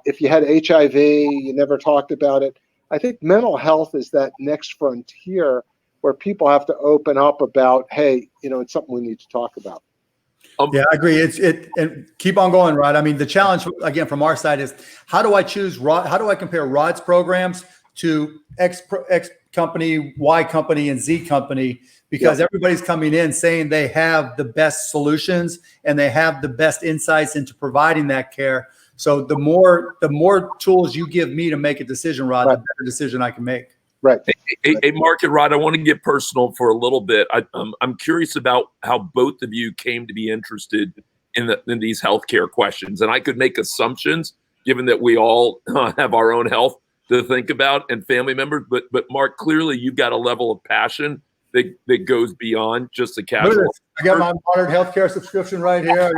[SPEAKER 2] If you had HIV, you never talked about it. I think mental health is that next frontier where people have to open up about, hey, it's something we need to talk about.
[SPEAKER 3] Yeah, I agree. And keep on going, Rod. I mean, the challenge again from our side is how do I choose Rod? How do I compare Rod's programs to X company, Y company, and Z company? Because everybody's coming in saying they have the best solutions and they have the best insights into providing that care. So the more tools you give me to make a decision, Rod, the better decision I can make.
[SPEAKER 2] Right.
[SPEAKER 1] Hey, Mark and Rod, I want to get personal for a little bit. I'm curious about how both of you came to be interested in these healthcare questions. And I could make assumptions, given that we all have our own health to think about and family members. But Mark, clearly you've got a level of passion that goes beyond just the casual.
[SPEAKER 3] I got my modern healthcare subscription right here.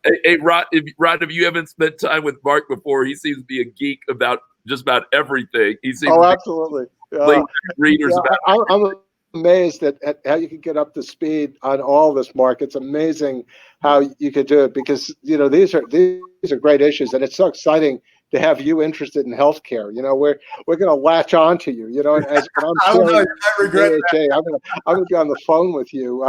[SPEAKER 1] Hey, Rod, if you haven't spent time with Mark before, he seems to be a geek about just about everything. He seems
[SPEAKER 2] absolutely.
[SPEAKER 1] Readers about.
[SPEAKER 2] I'm amazed at how you can get up to speed on all this, Mark. It's amazing how you could do it because these are great issues, and it's so exciting to have you interested in healthcare. We're going to latch on to you. And as I'm
[SPEAKER 3] I regret
[SPEAKER 2] that. I'm going to be on the phone with you.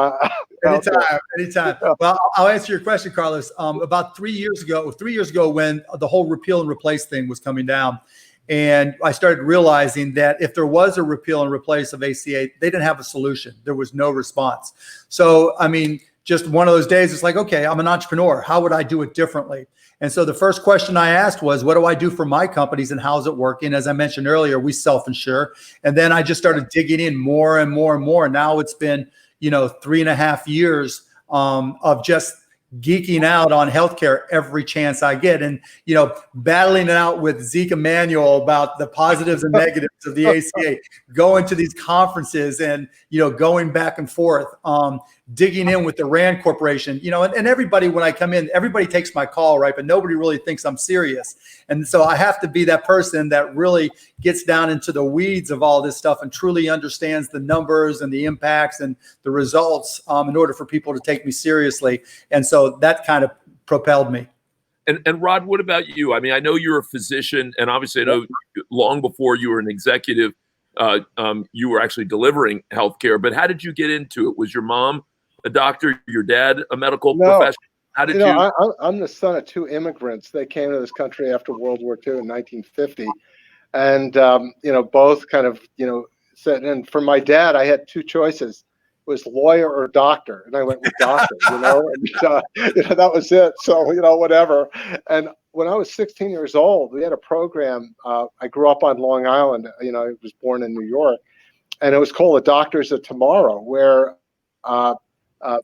[SPEAKER 3] Anytime. Well, I'll answer your question, Carlos. About 3 years ago, when the whole repeal and replace thing was coming down, and I started realizing that if there was a repeal and replace of ACA, they didn't have a solution. There was no response. So, I mean, just one of those days, it's like, okay, I'm an entrepreneur. How would I do it differently? And so the first question I asked was, what do I do for my companies and how's it working? As I mentioned earlier, we self-insure. And then I just started digging in more and more and more. Now it's been, 3.5 years of just geeking out on healthcare every chance I get, and battling it out with Zeke Emanuel about the positives and negatives of the ACA, going to these conferences and going back and forth, digging in with the Rand Corporation, and everybody, when I come in, everybody takes my call, right? But nobody really thinks I'm serious. And so I have to be that person that really gets down into the weeds of all this stuff and truly understands the numbers and the impacts and the results in order for people to take me seriously. And so that kind of propelled me.
[SPEAKER 1] And Rod, what about you? I mean, I know you're a physician, and obviously I know long before you were an executive, you were actually delivering healthcare. But how did you get into it? Was your mom a doctor? Your dad a medical professional? How did you?
[SPEAKER 2] I'm the son of two immigrants. They came to this country after World War II in 1950, and both kind of said. And for my dad, I had two choices: it was lawyer or doctor, and I went with doctor. And that was it. So whatever. And when I was 16 years old, we had a program. I grew up on Long Island. I was born in New York, and it was called The Doctors of Tomorrow, where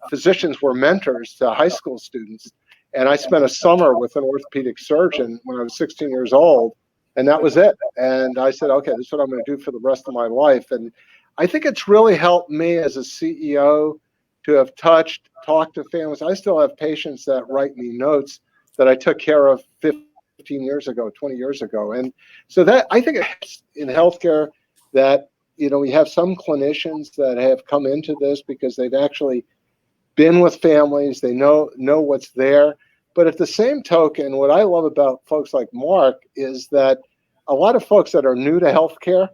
[SPEAKER 2] physicians were mentors to high school students. And I spent a summer with an orthopedic surgeon when I was 16 years old, and that was it. And I said, okay, this is what I'm going to do for the rest of my life. And I think it's really helped me as a CEO to have talked to families. I still have patients that write me notes that I took care of 15 years ago, 20 years ago. And so that, I think in healthcare that, we have some clinicians that have come into this because they've actually been with families, they know what's there. But at the same token, what I love about folks like Mark is that a lot of folks that are new to healthcare,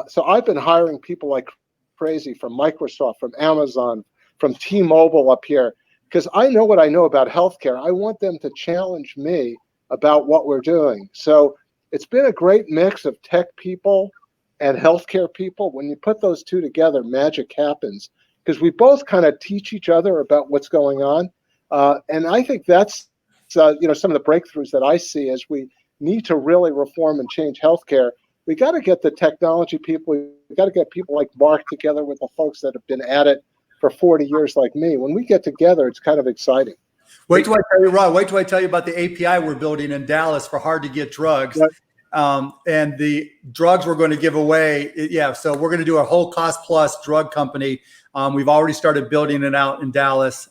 [SPEAKER 2] so I've been hiring people like crazy from Microsoft, from Amazon, from T-Mobile up here, because I know what I know about healthcare. I want them to challenge me about what we're doing. So it's been a great mix of tech people and healthcare people. When you put those two together, magic happens, because we both kind of teach each other about what's going on. And I think that's, some of the breakthroughs that I see as we need to really reform and change healthcare. We got to get the technology people, we got to get people like Mark together with the folks that have been at it for 40 years like me. When we get together, it's kind of exciting.
[SPEAKER 3] Wait till I tell you, Rod, wait till I tell you about the API we're building in Dallas for hard to get drugs.
[SPEAKER 2] Right.
[SPEAKER 3] And the drugs we're going to give away. So we're going to do a whole cost plus drug company. We've already started building it out in Dallas.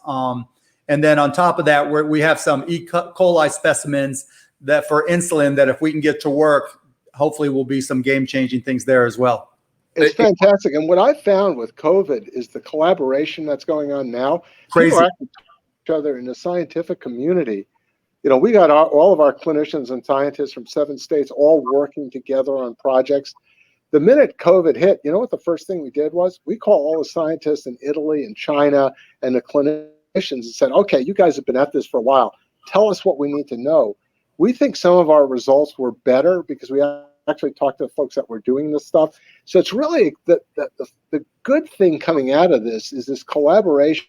[SPEAKER 3] And then on top of that, we have some E. coli specimens that for insulin that if we can get to work, hopefully will be some game-changing things there as well.
[SPEAKER 2] It's fantastic. And what I found with COVID is the collaboration that's going on now.
[SPEAKER 3] Crazy.
[SPEAKER 2] People are acting each other in the scientific community. We got all of our clinicians and scientists from 7 states all working together on projects. The minute COVID hit, what the first thing we did was? We called all the scientists in Italy and China and the clinicians and said, okay, you guys have been at this for a while. Tell us what we need to know. We think some of our results were better because we actually talked to folks that were doing this stuff. So it's really the good thing coming out of this is this collaboration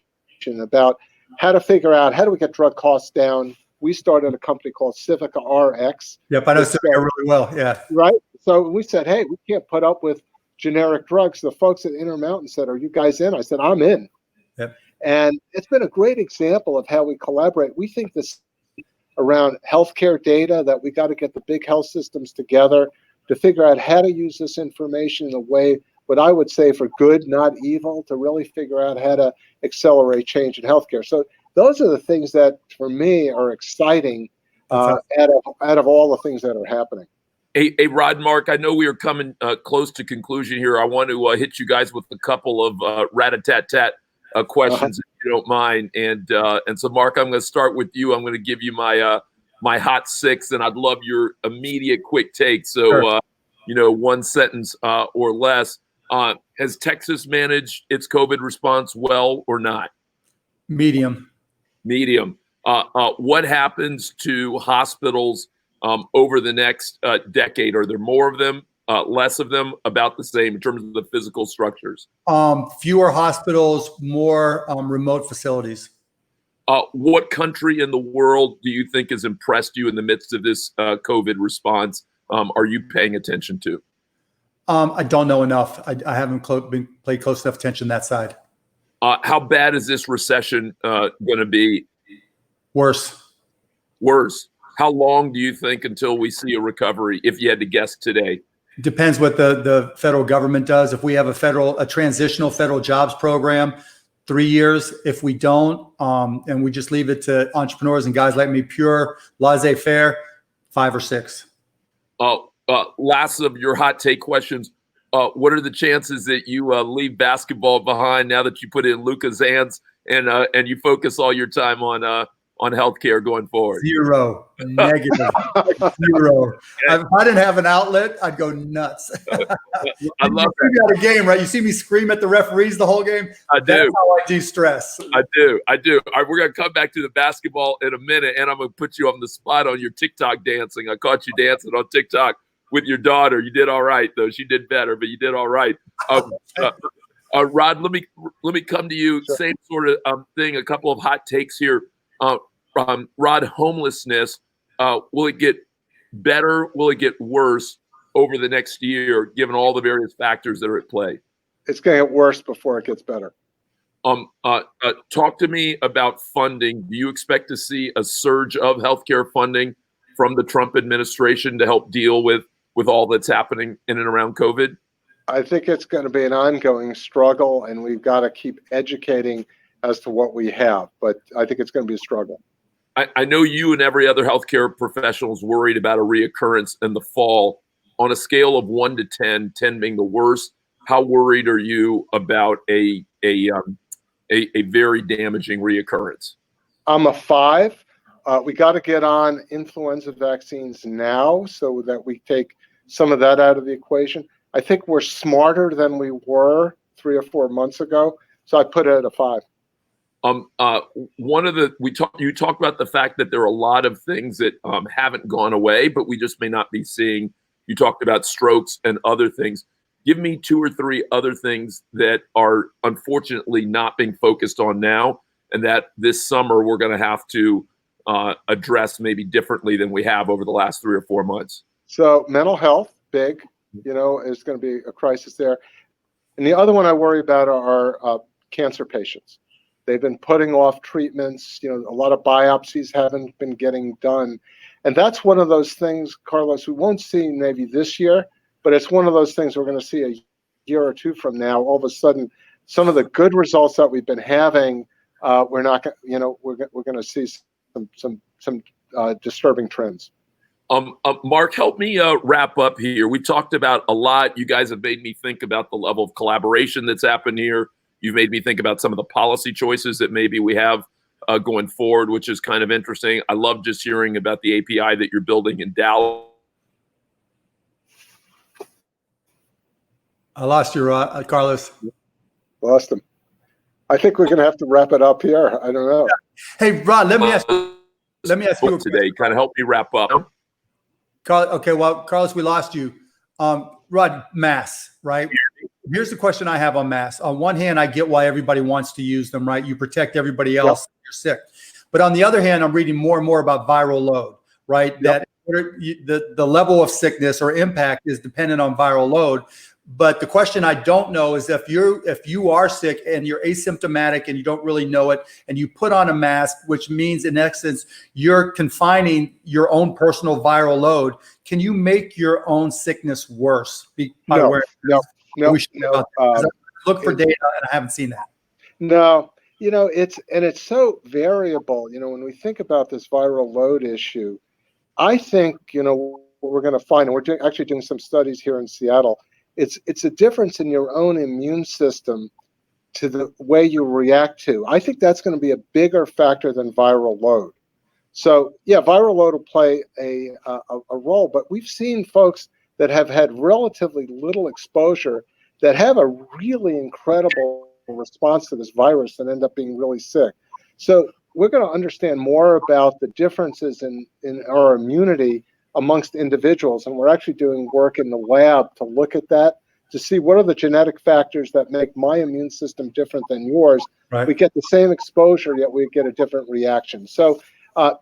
[SPEAKER 2] about how to figure out how do we get drug costs down. We started a company called Civica RX.
[SPEAKER 3] Yep, I know Civica really well. Yeah.
[SPEAKER 2] Right. So we said, hey, we can't put up with generic drugs. The folks at Intermountain said, are you guys in? I said, I'm in.
[SPEAKER 3] Yep.
[SPEAKER 2] And it's been a great example of how we collaborate. We think this around healthcare data, that we got to get the big health systems together to figure out how to use this information in a way, what I would say for good, not evil, to really figure out how to accelerate change in healthcare. So those are the things that, for me, are exciting out of all the things that are happening.
[SPEAKER 1] Hey, Rod, Mark, I know we are coming close to conclusion here. I want to hit you guys with a couple of rat-a-tat-tat questions, if you don't mind. And so, Mark, I'm going to start with you. I'm going to give you my hot 6, and I'd love your immediate quick take. So, sure. 1 sentence or less. Has Texas managed its COVID response well or not?
[SPEAKER 3] Medium.
[SPEAKER 1] What happens to hospitals over the next decade? Are there more of them, less of them, about the same in terms of the physical structures?
[SPEAKER 3] Fewer hospitals, more remote facilities.
[SPEAKER 1] What country in the world do you think has impressed you in the midst of this COVID response? Are you paying attention to?
[SPEAKER 3] I don't know enough. I haven't been paying close enough attention to that side.
[SPEAKER 1] How bad is this recession going to be?
[SPEAKER 3] Worse.
[SPEAKER 1] How long do you think until we see a recovery, if you had to guess today?
[SPEAKER 3] Depends what the federal government does. If we have a transitional federal jobs program, 3 years. If we don't, and we just leave it to entrepreneurs and guys like me, pure laissez-faire, 5 or 6.
[SPEAKER 1] Last of your hot take questions. What are the chances that you leave basketball behind now that you put in Luka's hands and you focus all your time on on healthcare going forward?
[SPEAKER 3] Zero. Negative. Zero. If I didn't have an outlet, I'd go nuts.
[SPEAKER 1] I love
[SPEAKER 3] that. You got a game, right? You see me scream at the referees the whole game?
[SPEAKER 1] I do.
[SPEAKER 3] That's how I de-stress.
[SPEAKER 1] I do. All right, we're going to come back to the basketball in a minute, and I'm going to put you on the spot on your TikTok dancing. I caught you dancing on TikTok with your daughter. You did all right, though. She did better, but you did all right. Rod, let me come to you. Sure. Same sort of thing. A couple of hot takes here. Rod, homelessness, will it get better? Will it get worse over the next year, given all the various factors that are at play?
[SPEAKER 2] It's going to get worse before it gets better.
[SPEAKER 1] Talk to me about funding. Do you expect to see a surge of healthcare funding from the Trump administration to help deal with all that's happening in and around COVID?
[SPEAKER 2] I think it's going to be an ongoing struggle, and we've got to keep educating as to what we have. But I think it's going to be a struggle.
[SPEAKER 1] I know you and every other healthcare professional is worried about a reoccurrence in the fall. On a scale of 1 to 10, 10 being the worst, how worried are you about a very damaging reoccurrence?
[SPEAKER 2] I'm a 5. We got to get on influenza vaccines now so that we take some of that out of the equation. I think we're smarter than we were 3 or 4 months ago, so I put it at a 5.
[SPEAKER 1] You talked about the fact that there are a lot of things that haven't gone away, but we just may not be seeing. You talked about strokes and other things. Give me 2 or 3 other things that are unfortunately not being focused on now, and that this summer we're going to have to address maybe differently than we have over the last 3 or 4 months.
[SPEAKER 2] So mental health, big, is going to be a crisis there. And the other one I worry about are cancer patients. They've been putting off treatments. A lot of biopsies haven't been getting done. And that's one of those things, Carlos, we won't see maybe this year, but it's one of those things we're going to see a year or 2 from now. All of a sudden, some of the good results that we've been having, we're going to see some disturbing trends.
[SPEAKER 1] Mark, help me wrap up here. We talked about a lot. You guys have made me think about the level of collaboration that's happened here. You've made me think about some of the policy choices that maybe we have going forward, which is kind of interesting. I love just hearing about the API that you're building in Dallas.
[SPEAKER 3] I lost you, Carlos.
[SPEAKER 2] Lost him. I think we're going to have to wrap it up here. I don't know.
[SPEAKER 3] Hey, Rod, let me ask you
[SPEAKER 1] today. Kind of help me wrap up.
[SPEAKER 3] Okay, well, Carlos, we lost you. Rod, masks, right? Here's the question I have on masks. On one hand, I get why everybody wants to use them, right? You protect everybody else. Yep. You're sick. But on the other hand, I'm reading more and more about viral load, right? Yep. That the level of sickness or impact is dependent on viral load. But the question I don't know is if you are sick and you're asymptomatic and you don't really know it, and you put on a mask, which means in essence you're confining your own personal viral load, can you make your own sickness worse?
[SPEAKER 2] No.
[SPEAKER 3] Look for data, and I haven't seen that.
[SPEAKER 2] No, it's so variable. When we think about this viral load issue, I think what we're going to find, and we're actually doing some studies here in Seattle. It's a difference in your own immune system to the way you react to. I think that's going to be a bigger factor than viral load. So yeah, viral load will play a role, but we've seen folks that have had relatively little exposure that have a really incredible response to this virus and end up being really sick. So we're going to understand more about the differences in our immunity amongst individuals. And we're actually doing work in the lab to look at that, to see what are the genetic factors that make my immune system different than yours. Right. We get the same exposure, yet we get a different reaction. So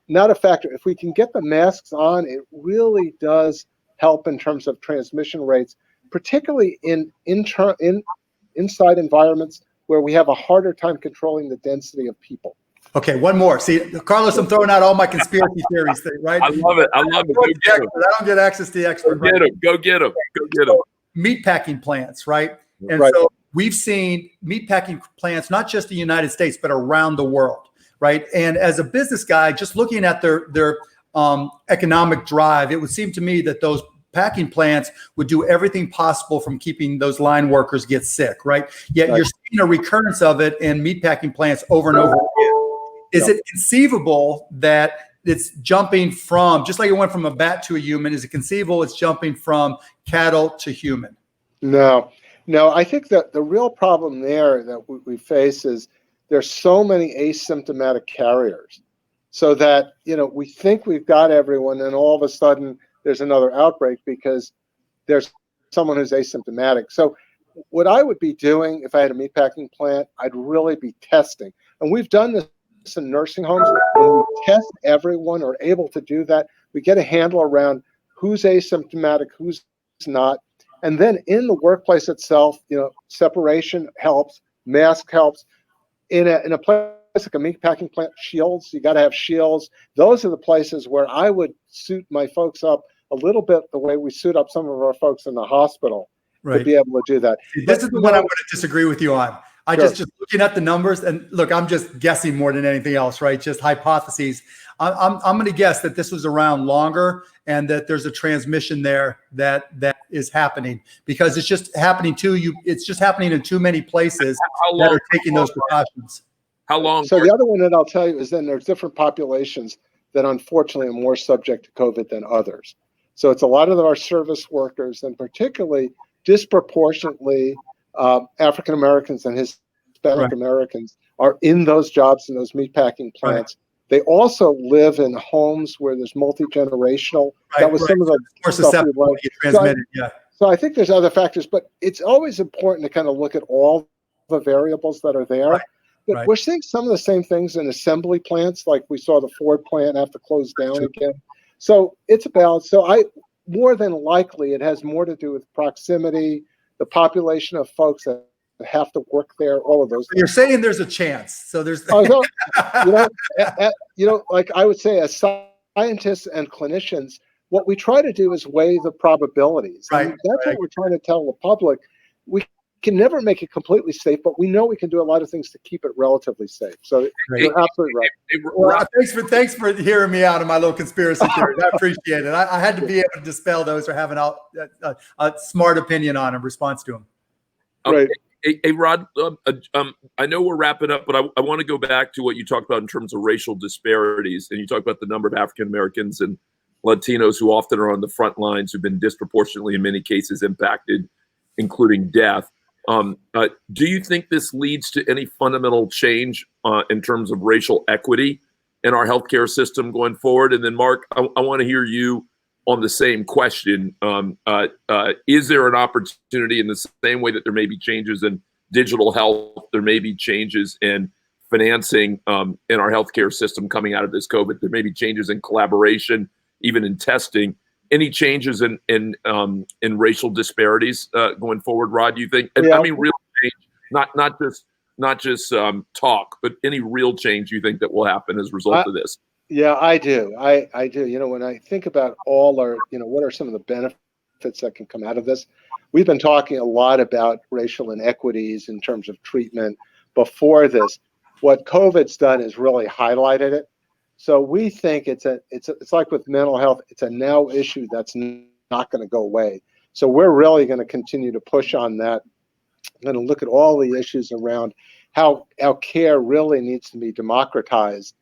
[SPEAKER 2] not a factor. If we can get the masks on, it really does help in terms of transmission rates, particularly in inside environments where we have a harder time controlling the density of people.
[SPEAKER 3] Okay, one more. See, Carlos, I'm throwing out all my conspiracy theories, right?
[SPEAKER 1] I love it. I
[SPEAKER 3] don't get access to the expert.
[SPEAKER 1] Go get them.
[SPEAKER 3] Meatpacking plants, right? And so we've seen meatpacking plants, not just the United States, but around the world, right? And as a business guy, just looking at their economic drive, it would seem to me that those packing plants would do everything possible from keeping those line workers get sick, right? Yet you're seeing a recurrence of it in meatpacking plants over and over again. Is it conceivable that it's jumping from, just like it went from a bat to a human, is it conceivable it's jumping from cattle to human?
[SPEAKER 2] No. I think that the real problem there that we face is there's so many asymptomatic carriers, so that we think we've got everyone, and all of a sudden there's another outbreak because there's someone who's asymptomatic. So what I would be doing if I had a meatpacking plant, I'd really be testing, and we've done this in nursing homes. When we test everyone, or able to do that, we get a handle around who's asymptomatic, who's not. And then in the workplace itself, separation helps, mask helps. In a place like a meatpacking plant, shields, you got to have shields. Those are the places where I would suit my folks up a little bit the way we suit up some of our folks in the hospital to be able to do that.
[SPEAKER 3] This is the one I'm going to disagree with you on. Just looking at the numbers, and look, I'm just guessing more than anything else, right? Just hypotheses. I'm going to guess that this was around longer, and that there's a transmission there that is happening, because it's just happening to you. It's just happening in too many places that are taking those precautions.
[SPEAKER 1] How long?
[SPEAKER 2] So the other one that I'll tell you is then there's different populations that unfortunately are more subject to COVID than others. So it's a lot of our service workers, and particularly disproportionately African Americans and Hispanic Americans are in those jobs in those meatpacking plants. They also live in homes where there's multi-generational. That was some of the
[SPEAKER 3] more susceptible to get transmitted.
[SPEAKER 2] So I think there's other factors, but it's always important to kind of look at all the variables that are there. But we're seeing some of the same things in assembly plants, like we saw the Ford plant have to close down again. So it's a balance. So more than likely, it has more to do with proximity, the population of folks that have to work there, all of those things.
[SPEAKER 3] You're saying there's a chance. So there's,
[SPEAKER 2] like I would say, as scientists and clinicians, what we try to do is weigh the probabilities. That's what we're trying to tell the public. We can never make it completely safe, but we know we can do a lot of things to keep it relatively safe. So you're absolutely right.
[SPEAKER 3] Well, thanks for hearing me out on my little conspiracy theories. I appreciate it. I had to be able to dispel those or have a smart opinion on in response to them.
[SPEAKER 2] Right.
[SPEAKER 1] Hey, Rod, I know we're wrapping up, but I want to go back to what you talked about in terms of racial disparities. And you talked about the number of African Americans and Latinos who often are on the front lines, who've been disproportionately, in many cases, impacted, including death. Do you think this leads to any fundamental change in terms of racial equity in our healthcare system going forward? And then, Mark, I want to hear you on the same question. Is there an opportunity, in the same way that there may be changes in digital health, there may be changes in financing in our healthcare system coming out of this COVID, there may be changes in collaboration, even in testing, any changes in racial disparities going forward, Rod, do you think? And, I mean, real change, not just talk, but any real change you think that will happen as a result of this?
[SPEAKER 2] Yeah, I do. I do. When I think about all our, what are some of the benefits that can come out of this? We've been talking a lot about racial inequities in terms of treatment before this. What COVID's done is really highlighted it. So we think it's like with mental health, it's a now issue that's not going to go away. So we're really going to continue to push on that. I'm going to look at all the issues around how our care really needs to be democratized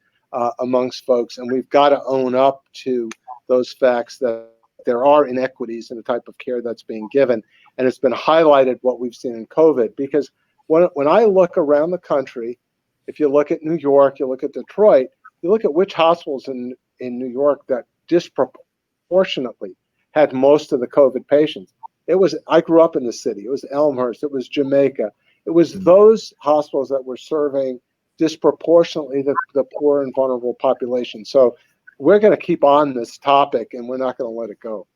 [SPEAKER 2] amongst folks, and we've got to own up to those facts that there are inequities in the type of care that's being given, and it's been highlighted what we've seen in COVID. Because when I look around the country, if you look at New York, you look at Detroit, you look at which hospitals in New York that disproportionately had most of the COVID patients. I grew up in the city. It was Elmhurst. It was Jamaica. It was those hospitals that were serving disproportionately the poor and vulnerable population. So we're going to keep on this topic, and we're not going to let it go.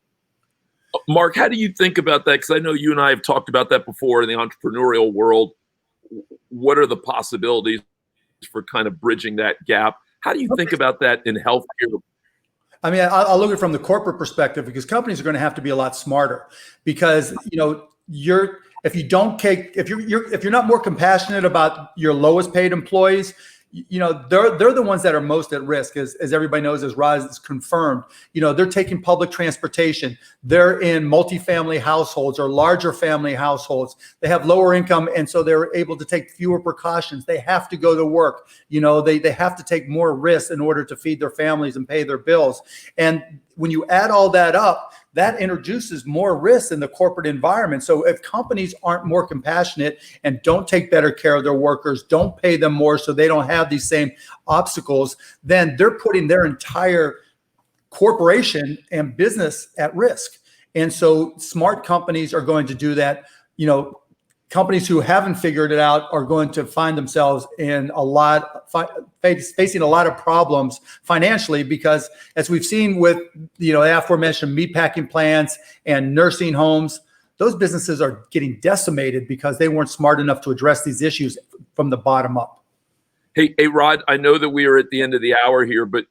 [SPEAKER 1] Mark, how do you think about that? Because I know you and I have talked about that before in the entrepreneurial world. What are the possibilities for kind of bridging that gap? How do you think about that in healthcare?
[SPEAKER 3] I mean, I'll look at it from the corporate perspective, because companies are going to have to be a lot smarter, because if you're not more compassionate about your lowest paid employees, they're the ones that are most at risk, as everybody knows, as Rod is confirmed. They're taking public transportation. They're in multifamily households or larger family households. They have lower income, and so they're able to take fewer precautions. They have to go to work. They have to take more risks in order to feed their families and pay their bills. And when you add all that up, that introduces more risks in the corporate environment. So if companies aren't more compassionate and don't take better care of their workers, don't pay them more so they don't have these same obstacles, then they're putting their entire corporation and business at risk. And so smart companies are going to do that. Companies who haven't figured it out are going to find themselves in facing a lot of problems financially, because as we've seen with the aforementioned meatpacking plants and nursing homes, those businesses are getting decimated because they weren't smart enough to address these issues from the bottom up.
[SPEAKER 1] Hey, Rod, I know that we are at the end of the hour here, but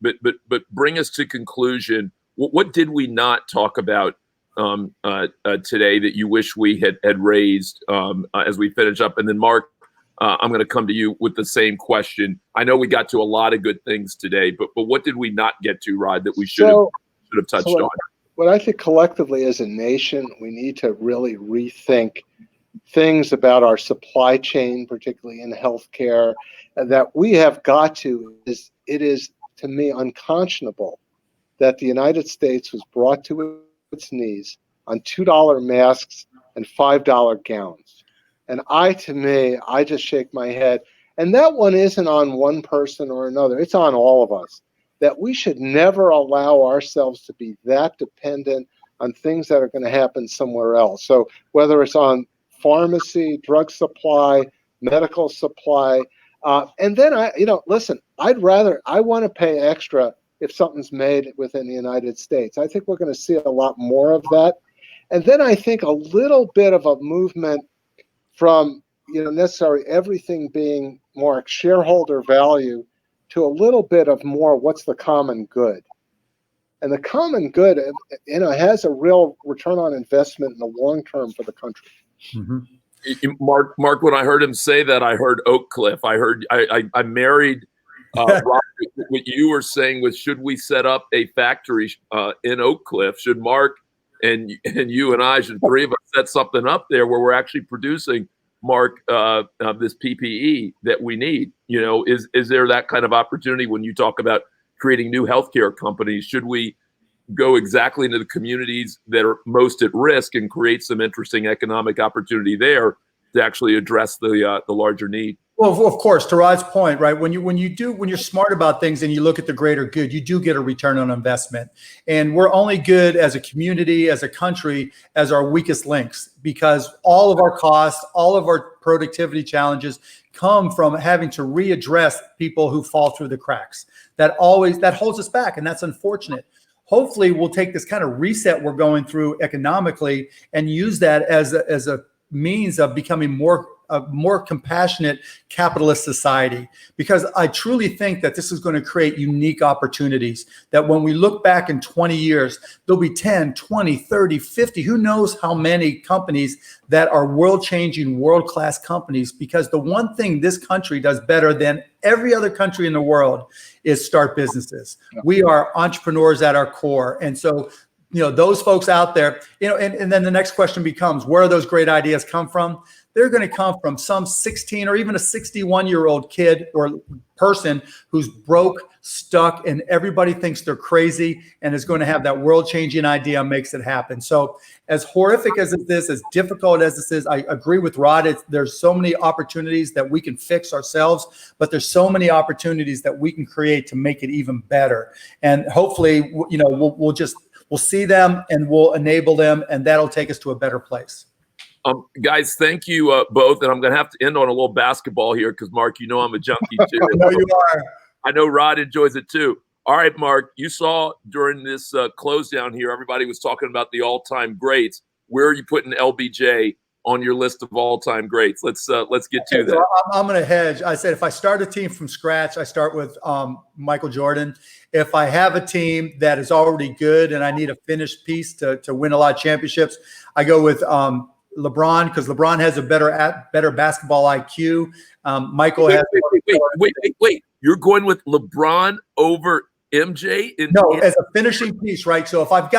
[SPEAKER 1] bring us to conclusion. What did we not talk about today that you wish we had raised as we finish up? And then Mark, I'm going to come to you with the same question. I know we got to a lot of good things today, but what did we not get to, Rod, that we should have touched on?
[SPEAKER 2] What I think collectively as a nation, we need to really rethink things about our supply chain, particularly in healthcare, that we have got to. It is to me unconscionable that the United States was brought to its knees on $2 masks and $5 gowns. And I just shake my head. And that one isn't on one person or another. It's on all of us, that we should never allow ourselves to be that dependent on things that are going to happen somewhere else. So whether it's on pharmacy, drug supply, medical supply, and then listen, I want to pay extra if something's made within the United States. I think we're going to see a lot more of that. And then I think a little bit of a movement from, necessarily everything being more shareholder value to a little bit of more what's the common good. And the common good, has a real return on investment in the long term for the country.
[SPEAKER 3] Mm-hmm.
[SPEAKER 1] Mark, when I heard him say that, I heard Oak Cliff. I married Rob, what you were saying was, should we set up a factory in Oak Cliff? Should Mark and you and I, should three of us set something up there where we're actually producing, Mark, this PPE that we need? Is there that kind of opportunity when you talk about creating new healthcare companies? Should we go exactly into the communities that are most at risk and create some interesting economic opportunity there to actually address the larger need?
[SPEAKER 3] Well, of course, to Rod's point, right? When you're smart about things and you look at the greater good, you do get a return on investment. And we're only good as a community, as a country, as our weakest links, because all of our costs, all of our productivity challenges come from having to readdress people who fall through the cracks. That holds us back, and that's unfortunate. Hopefully, we'll take this kind of reset we're going through economically and use that as a means of becoming a more compassionate capitalist society, because I truly think that this is going to create unique opportunities, that when we look back in 20 years, there'll be 10, 20, 30, 50, who knows how many companies that are world-changing, world-class companies, because the one thing this country does better than every other country in the world is start businesses. We are entrepreneurs at our core. And so, those folks out there, and then the next question becomes, where do those great ideas come from? They're going to come from some 16 or even a 61-year-old kid or person who's broke, stuck, and everybody thinks they're crazy and is going to have that world-changing idea and makes it happen. So as horrific as this, as difficult as this is, I agree with Rod. There's so many opportunities that we can fix ourselves, but there's so many opportunities that we can create to make it even better. And hopefully, we'll see them and we'll enable them, and that'll take us to a better place.
[SPEAKER 1] Guys, thank you both. And I'm going to have to end on a little basketball here because, Mark, I'm a junkie too.
[SPEAKER 3] I know you are.
[SPEAKER 1] I know Rod enjoys it too. All right, Mark, you saw during this close down here, everybody was talking about the all-time greats. Where are you putting LBJ on your list of all-time greats? Let's get to that.
[SPEAKER 3] So I'm going to hedge. I said if I start a team from scratch, I start with Michael Jordan. If I have a team that is already good and I need a finished piece to win a lot of championships, I go with LeBron, because LeBron has a better basketball IQ. Michael has.
[SPEAKER 1] Wait.
[SPEAKER 3] Yeah.
[SPEAKER 1] going with LeBron over MJ?
[SPEAKER 3] No, as a finishing piece, right? So if I had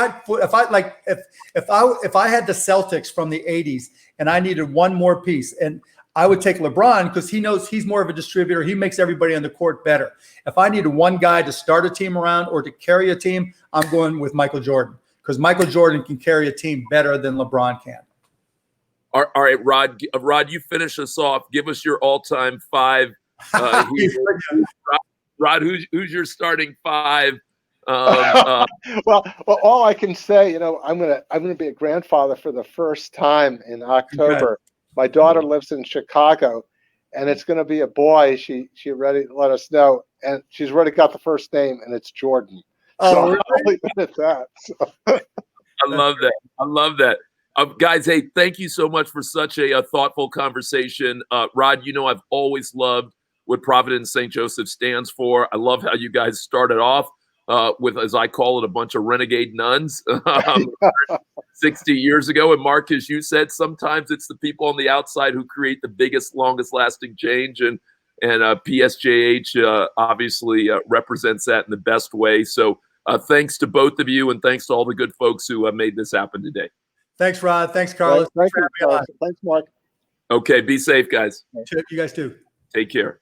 [SPEAKER 3] the Celtics from the 80s and I needed one more piece, and I would take LeBron because he knows he's more of a distributor. He makes everybody on the court better. If I needed one guy to start a team around or to carry a team, I'm going with Michael Jordan because Michael Jordan can carry a team better than LeBron can.
[SPEAKER 1] All right, Rod. Rod, you finish us off. Give us your all-time five. Rod, who's your starting five?
[SPEAKER 2] Well, all I can say, I'm gonna be a grandfather for the first time in October.
[SPEAKER 3] Okay.
[SPEAKER 2] My daughter lives in Chicago, and it's gonna be a boy. She already let us know, and she's already got the first name, and it's Jordan. So
[SPEAKER 3] really?
[SPEAKER 2] I'll leave it at that. So.
[SPEAKER 1] I love that. I love that. Guys, hey, thank you so much for such a thoughtful conversation. Rod, I've always loved what Providence St. Joseph stands for. I love how you guys started off with, as I call it, a bunch of renegade nuns 60 years ago. And Mark, as you said, sometimes it's the people on the outside who create the biggest, longest lasting change. And PSJH obviously represents that in the best way. So thanks to both of you, and thanks to all the good folks who made this happen today.
[SPEAKER 3] Thanks, Rod. Thanks, Carlos.
[SPEAKER 2] Thanks, Mark.
[SPEAKER 1] Okay, be safe, guys.
[SPEAKER 3] You guys too.
[SPEAKER 1] Take care.